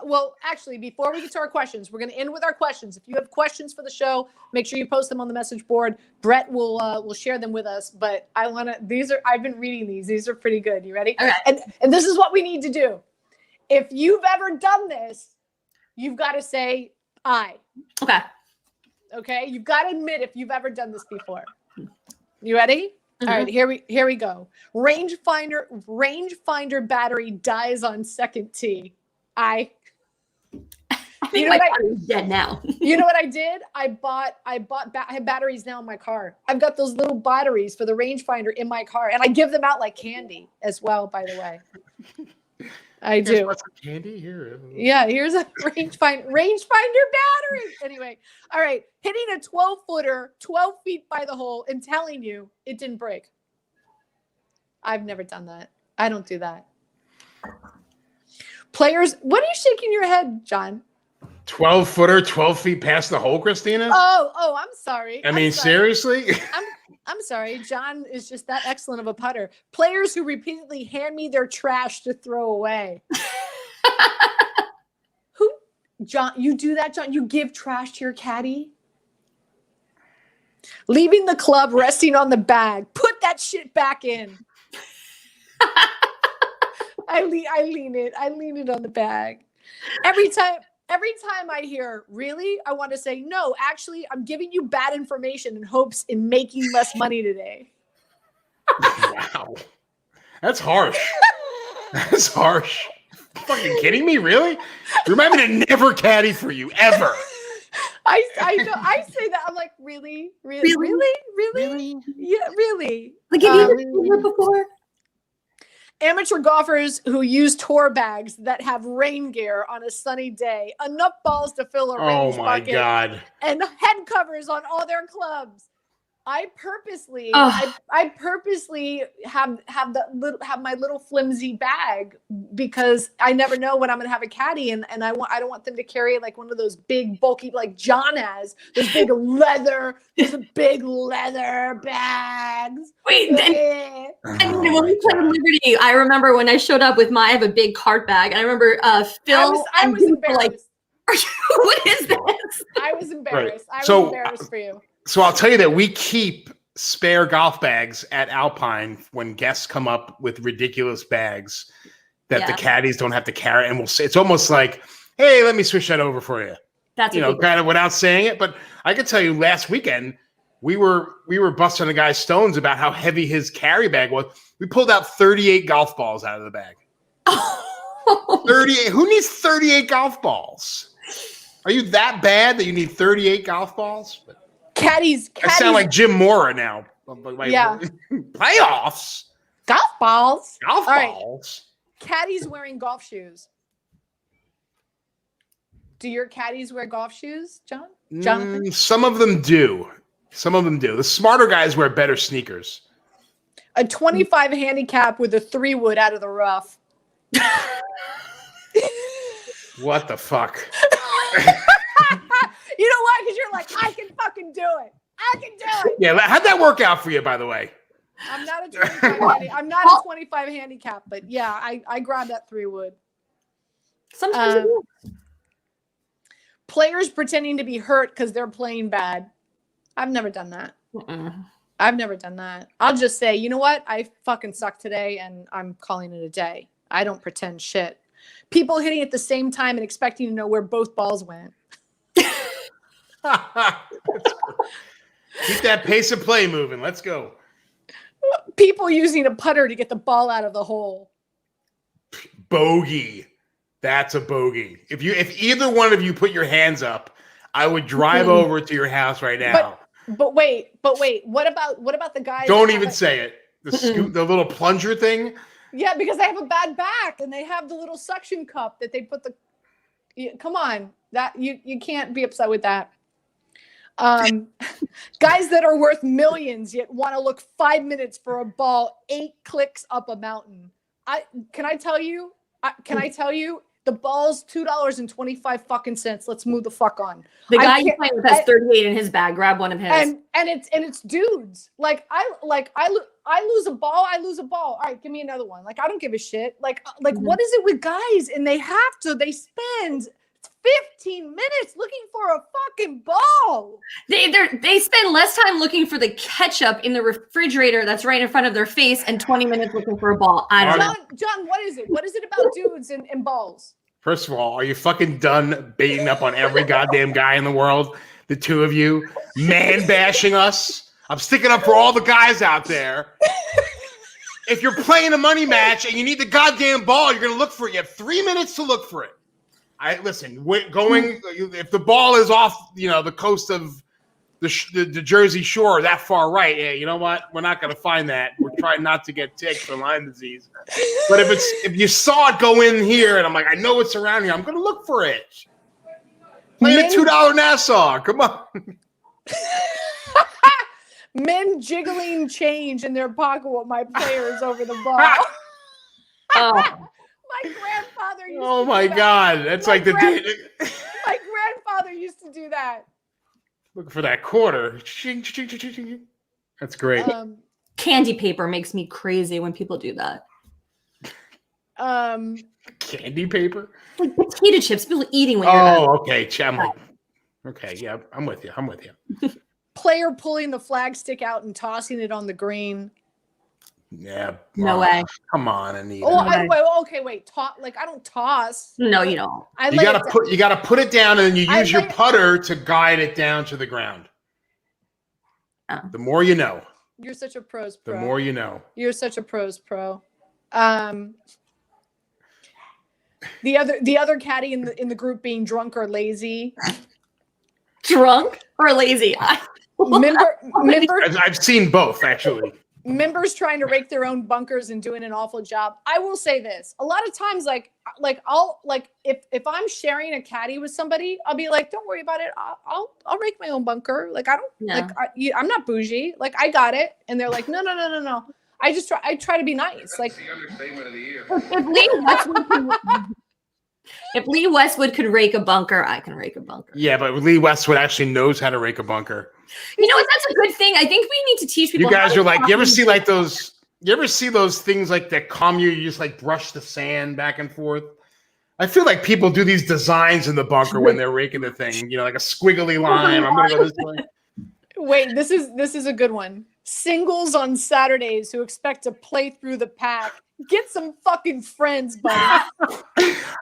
well, actually, before we get to our questions, we're going to end with our questions. If you have questions for the show, make sure you post them on the message board. Brett will share them with us, but I've been reading these. These are pretty good. You ready? Okay. And this is what we need to do. If you've ever done this, you've got to say I. Okay. You've got to admit if you've ever done this before. You ready? Mm-hmm. All right, here we go. Rangefinder battery dies on second tee. I think my battery's dead now. You know what I did? I have batteries now in my car. I've got those little batteries for the rangefinder in my car, and I give them out like candy as well, by the way. I do. What's candy here? Yeah, here's a rangefinder battery. Anyway, all right. Hitting a 12-footer, 12 feet by the hole and telling you it didn't break. I've never done that. I don't do that. Players, what are you shaking your head, John? 12-footer, 12 feet past the hole, Christina? Oh, I'm sorry. I mean, seriously? I'm sorry. John is just that excellent of a putter. Players who repeatedly hand me their trash to throw away. John, you do that, John? You give trash to your caddy? Leaving the club, resting on the bag. Put that shit back in. I lean it on the bag. Every time I hear, really, I want to say, no, actually, I'm giving you bad information in hopes in making less money today. Wow. That's harsh. That's harsh. Fucking kidding me? Really? Remind me to never caddy for you, ever. I know. I say that. I'm like, really? Yeah, really. Like, have you ever seen that before? Amateur golfers who use tour bags that have rain gear on a sunny day, enough balls to fill a range bucket, God. and head covers on all their clubs. I purposely have my little flimsy bag because I never know when I'm gonna have a caddy, and I don't want them to carry like one of those big bulky like John has those big leather bags. Wait, and when we played Liberty, I remember when I showed up with I have a big cart bag, and I remember Phil. I was embarrassed. Like, what is this? I was embarrassed. Right. I was embarrassed for you. So I'll tell you that we keep spare golf bags at Alpine when guests come up with ridiculous bags that the caddies don't have to carry. And it's almost like, hey, let me switch that over for you. That's kind of without saying it. But I could tell you last weekend, we were busting a guy's stones about how heavy his carry bag was. We pulled out 38 golf balls out of the bag. 38. Who needs 38 golf balls? Are you that bad that you need 38 golf balls? Caddies. I sound like Jim Mora now. Yeah. Playoffs. Golf balls. Golf All right. balls. Caddies wearing golf shoes. Do your caddies wear golf shoes, John? Jonathan? Some of them do. Some of them do. The smarter guys wear better sneakers. A 25 handicap with a 3-wood out of the rough. What the fuck? You know why? Because you're like, I can fucking do it. I can do it. Yeah, how'd that work out for you, by the way? I'm not a 25 handicap, but yeah, I grabbed that 3-wood. Sometimes players pretending to be hurt because they're playing bad. I've never done that. I've never done that. I'll just say, you know what? I fucking suck today and I'm calling it a day. I don't pretend shit. People hitting at the same time and expecting to know where both balls went. Keep that pace of play moving. Let's go. People using a putter to get the ball out of the hole. Bogey. That's a bogey. If either one of you put your hands up, I would drive over to your house right now. But wait. What about the guys? Don't even say it. The little plunger thing. Yeah, because they have a bad back and they have the little suction cup that they put the. Come on, that you can't be upset with that. Guys that are worth millions yet want to look 5 minutes for a ball 8 clicks up a mountain. Can I tell you? The ball's $2.25 fucking cents. Let's move the fuck on. The guy you playing with has 38 in his bag. Grab one of his. And it's dudes. Like I lose a ball. I lose a ball. All right, give me another one. Like I don't give a shit. Like what is it with guys? And they spend 15 minutes looking for a fucking ball. They spend less time looking for the ketchup in the refrigerator that's right in front of their face and 20 minutes looking for a ball. I don't know. John, what is it? What is it about dudes and balls? First of all, are you fucking done baiting up on every goddamn guy in the world? The two of you man bashing us. I'm sticking up for all the guys out there. If you're playing a money match and you need the goddamn ball, you're gonna look for it. You have 3 minutes to look for it. If the ball is off, the coast of the Jersey Shore, that far right, yeah, you know what? We're not going to find that. We're trying not to get ticks or Lyme disease. But if you saw it go in here, and I'm like, I know it's around here, I'm going to look for it. Need a $2 Nassau. Come on. Men jiggling change in their pocket with my players over the ball. Oh. My grandfather used oh to my do that. God. That's my my grandfather used to do that. Looking for that quarter. That's great. Candy paper makes me crazy when people do that. Candy paper? Like potato chips, people eating when you're done. Okay. Okay, yeah, I'm with you. Player pulling the flag stick out and tossing it on the green. Yeah. No way. Come on, Anita. Wait. I don't toss. No, you don't. You gotta put it down, and then you use your putter to guide it down to the ground. Oh. The more you know. You're such a pros pro. The more you know. You're such a pros pro. The other caddy in the group being drunk or lazy. Drunk or lazy? I've seen both, actually. Members trying to rake their own bunkers and doing an awful job. I will say this: a lot of times, if I'm sharing a caddy with somebody, I'll be like, "Don't worry about it. I'll rake my own bunker. Like I don't I'm not bougie. Like I got it." And they're like, "No. I try to be nice." Like if Lee Westwood could rake a bunker, I can rake a bunker. Yeah, but Lee Westwood actually knows how to rake a bunker. You know what? That's a good thing. I think we need to teach people. You guys are like, you ever see those things like that calm you? You just like brush the sand back and forth. I feel like people do these designs in the bunker when they're raking the thing. Like a squiggly line. I'm gonna go this way. Wait, this is a good one. Singles on Saturdays who expect to play through the pack. Get some fucking friends, buddy.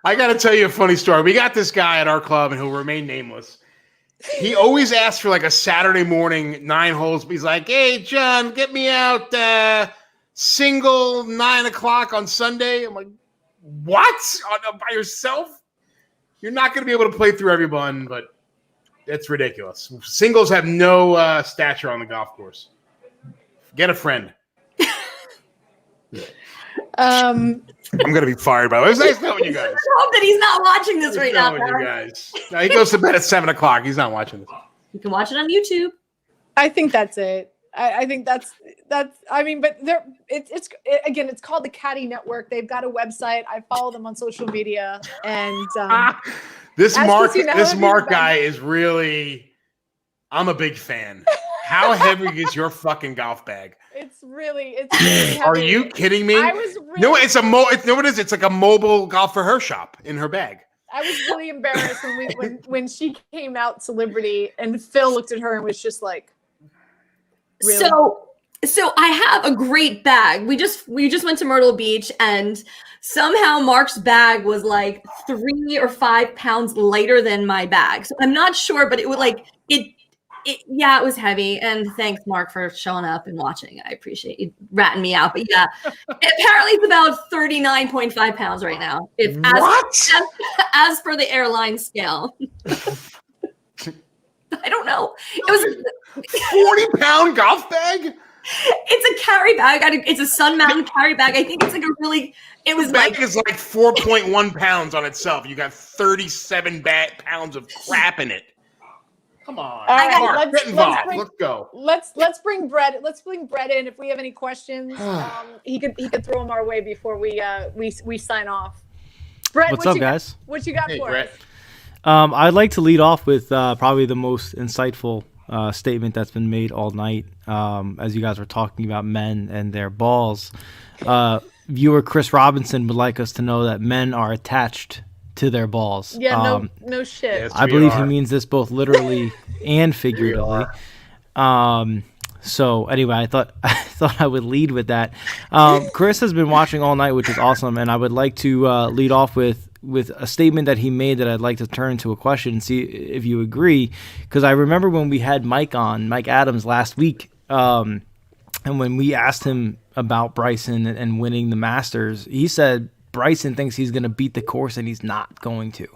I got to tell you a funny story. We got this guy at our club, and he'll remain nameless. He always asks for like a Saturday morning 9 holes. He's like, "Hey, John, get me out single 9 o'clock on Sunday." I'm like, "What? By yourself? You're not going to be able to play through everyone." But It's ridiculous. Singles have no stature on the golf course. Get a friend. I'm gonna be fired by the way. It was nice knowing you guys. I hope that he's not watching this right now. You guys. No, he goes to bed at 7:00. He's not watching this. You can watch it on YouTube. I think that's it. I think that's. I mean, but it's called the Caddy Network. They've got a website. I follow them on social media, and this Mark guy is really. I'm a big fan. How heavy is your fucking golf bag? It's really heavy. Are you kidding me? I was really no, it's a what is it? It's like a mobile golf for her shop in her bag. I was really embarrassed when she came out celebrity and Phil looked at her and was just like, really? So I have a great bag. We just went to Myrtle Beach and somehow Mark's bag was like 3 or 5 pounds lighter than my bag. So I'm not sure, but it would like it. Yeah, it was heavy. And thanks, Mark, for showing up and watching. I appreciate you ratting me out. But yeah, apparently it's about 39.5 pounds right now. As per the airline scale. I don't know. It was a 40-pound golf bag? It's a carry bag. It's a Sun Mountain carry bag. I think it's like the bag is like 4.1 pounds on itself. You got 37 pounds of crap in it. Come on, all right, Mark, get involved. Let's go. Let's bring Brett. Let's bring Brett in. If we have any questions, he could throw them our way before we sign off. Brett, what's up, guys? What you got for Brett. us? I'd like to lead off with probably the most insightful statement that's been made all night. As you guys were talking about men and their balls, viewer Chris Robinson would like us to know that men are attached to their balls. Yeah, no shit. Yes, I believe he means this both literally and figuratively. So anyway, I thought I would lead with that. Chris has been watching all night, which is awesome, and I would like to lead off with a statement that he made that I'd like to turn into a question and see if you agree. Because I remember when we had Mike Adams last week, and when we asked him about Bryson and winning the Masters, he said Bryson thinks he's going to beat the course and he's not going to.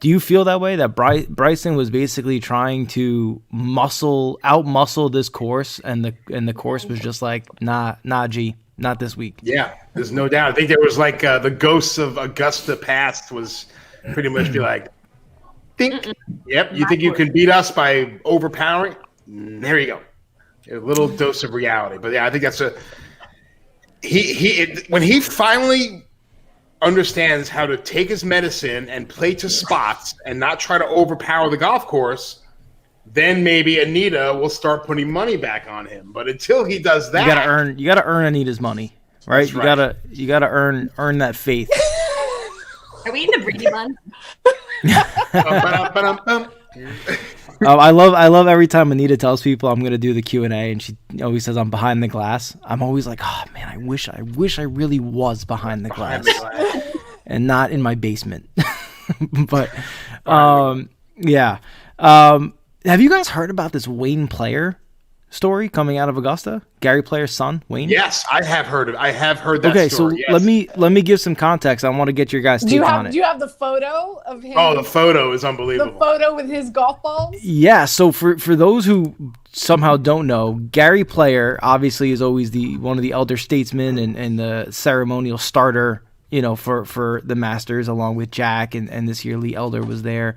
Do you feel that way, that Bryson was basically trying to outmuscle this course, and the course was just like, nah, G, not this week? Yeah, there's no doubt. I think there was like the ghosts of Augusta past was pretty much be like, yep, you think you can beat us by overpowering? There you go. A little dose of reality. But yeah, I think that's when he finally understands how to take his medicine and play to spots and not try to overpower the golf course, then maybe Anita will start putting money back on him. But until he does that, you gotta earn Anita's money, right? You gotta earn that faith. Are we in the Brady Bun? I love every time Anita tells people I'm gonna do the Q&A, and she always says I'm behind the glass. I'm always like, oh man, I wish I really was behind the glass and not in my basement. But yeah. Have you guys heard about this Wayne Player story coming out of Augusta? Gary Player's son, Wayne? Yes, I have heard it. I have heard that story. So yes. let me give some context. I want to get your guys' take on it. Do you have the photo of him? Oh, the photo is unbelievable. The photo with his golf balls? Yeah, so for those who somehow don't know, Gary Player obviously is always one of the elder statesmen and the ceremonial starter, for the Masters, along with Jack, and this year Lee Elder was there.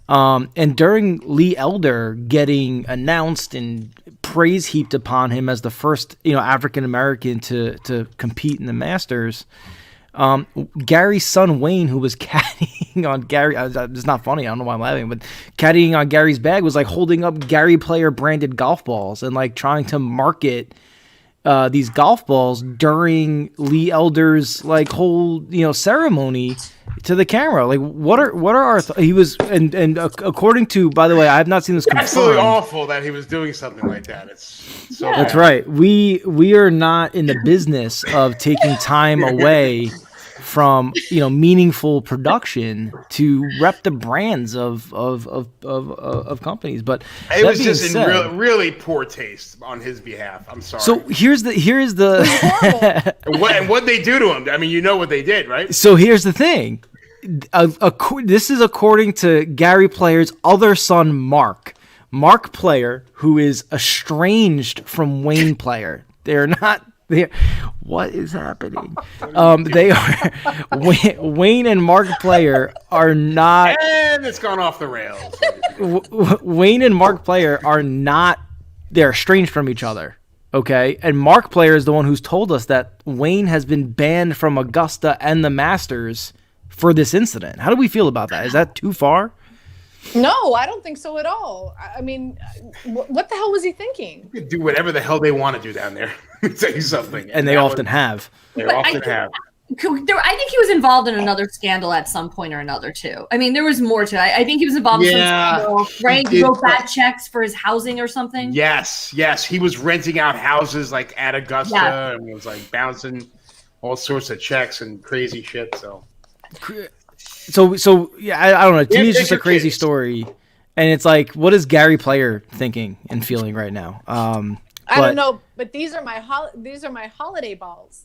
And during Lee Elder getting announced and praise heaped upon him as the first, African American to compete in the Masters, Gary's son Wayne, who was caddying on Gary, it's not funny, I don't know why I'm laughing, but caddying on Gary's bag, was like holding up Gary Player branded golf balls and like trying to market these golf balls during Lee Elder's like whole ceremony to the camera. Like what are our he was and according to, by the way, I have not seen this confirmed. Absolutely awful that he was doing something like that. It's so That's right. We are not in the business of taking time away from meaningful production to rep the brands of companies. But it was just in really poor taste on his behalf. I'm sorry. So here's the and what they do to him. I mean, what they did, right? So here's the thing. This is according to Gary Player's other son, Mark. Mark Player, who is estranged from Wayne Player. They're not there. What is happening? They are Wayne and Mark Player are not. And it's gone off the rails. Wayne and Mark Player are not. They're estranged from each other. Okay, and Mark Player is the one who's told us that Wayne has been banned from Augusta and the Masters for this incident. How do we feel about that? Is that too far? No, I don't think so at all. I mean, what the hell was he thinking? You can do whatever the hell they want to do down there. Say something. And they often have. They often have. I think he was involved in another scandal at some point or another too. I mean, there was more to it. I think he was involved in some scandal, right? He wrote bad checks for his housing or something. Yes. He was renting out houses like at Augusta and was like bouncing all sorts of checks and crazy shit. So yeah, I don't know. To me, it's just a crazy story, and it's like, what is Gary Player thinking and feeling right now? I don't know, but these are my holiday balls.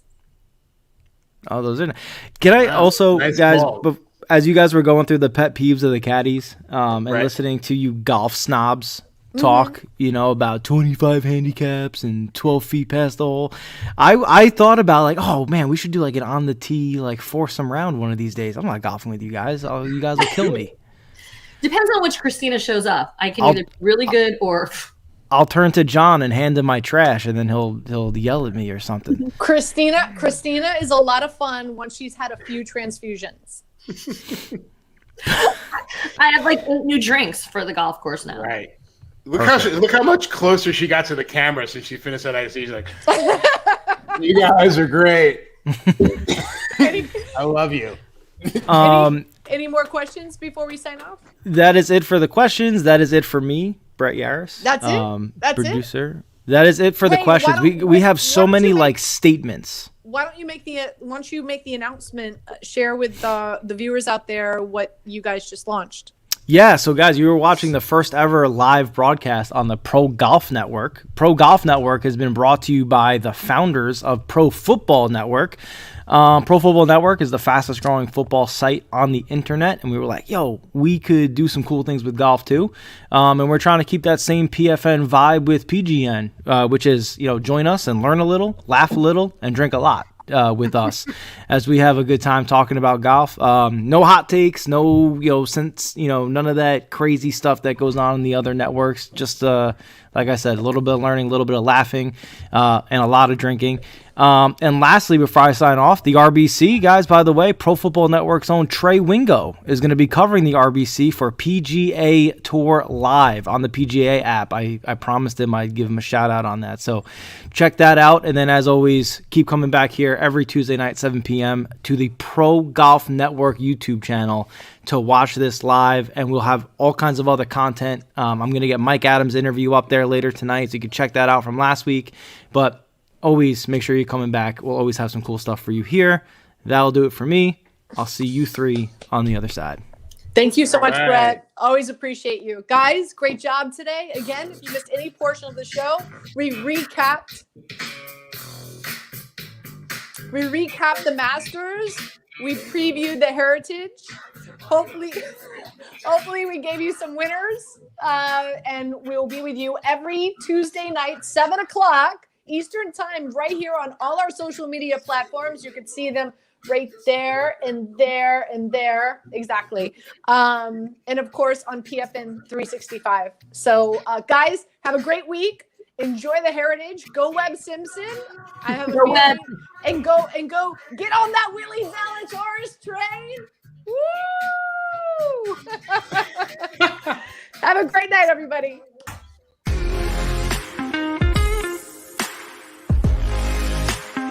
Oh, those are. Can I also, nice guys? ball. As you guys were going through the pet peeves of the caddies, and Right. listening to you golf snobs talk, about 25 handicaps and 12 feet past the hole, I thought about like, oh man, we should do like an on the tee like foursome round one of these days. I'm not golfing with you guys. Oh, you guys will kill me. Depends on which Christina shows up. I can either be really good or. I'll turn to John and hand him my trash, and then he'll yell at me or something. Christina is a lot of fun once she's had a few transfusions. I have like 8 new drinks for the golf course now. Right. Look how much closer she got to the camera since she finished that IC. She's like, you guys are great. I love you. Any more questions before we sign off? That is it for the questions. That is it for me, Brett Yaris. That's it? That's producer. That is it for the Hey, questions. We have so many like statements. Why don't you make the announcement? Share with the viewers out there what you guys just launched. Yeah, so guys, you were watching the first ever live broadcast on the Pro Golf Network. Pro Golf Network has been brought to you by the founders of Pro Football Network. Pro Football Network is the fastest growing football site on the internet, and we were like, yo, we could do some cool things with golf too. And we're trying to keep that same PFN vibe with PGN, which is, join us and learn a little, laugh a little, and drink a lot. With us as we have a good time talking about golf. No hot takes, no, none of that crazy stuff that goes on in the other networks. Just, like I said, a little bit of learning, a little bit of laughing, and a lot of drinking. And lastly, before I sign off, the RBC, guys, by the way, Pro Football Network's own Trey Wingo is going to be covering the RBC for PGA Tour Live on the PGA app. I promised him I'd give him a shout out on that. So check that out. And then, as always, keep coming back here every Tuesday night, 7 p.m. to the Pro Golf Network YouTube channel to watch this live. And we'll have all kinds of other content. I'm going to get Mike Adams' interview up there later tonight, so you can check that out from last week. But always make sure you're coming back. We'll always have some cool stuff for you here. That'll do it for me. I'll see you 3 on the other side. Thank you so much, Brett. Always appreciate you. Guys, great job today. Again, if you missed any portion of the show, we recapped the Masters. We previewed the Heritage. Hopefully we gave you some winners. And we'll be with you every Tuesday night, 7 o'clock Eastern time, right here on all our social media platforms. You can see them right there and there and there. Exactly. And of course on PFN 365. So guys, have a great week. Enjoy the Heritage. Go Webb Simpson. I have a feeling. And go get on that Willie Zalatoris train. Woo! Have a great night, everybody.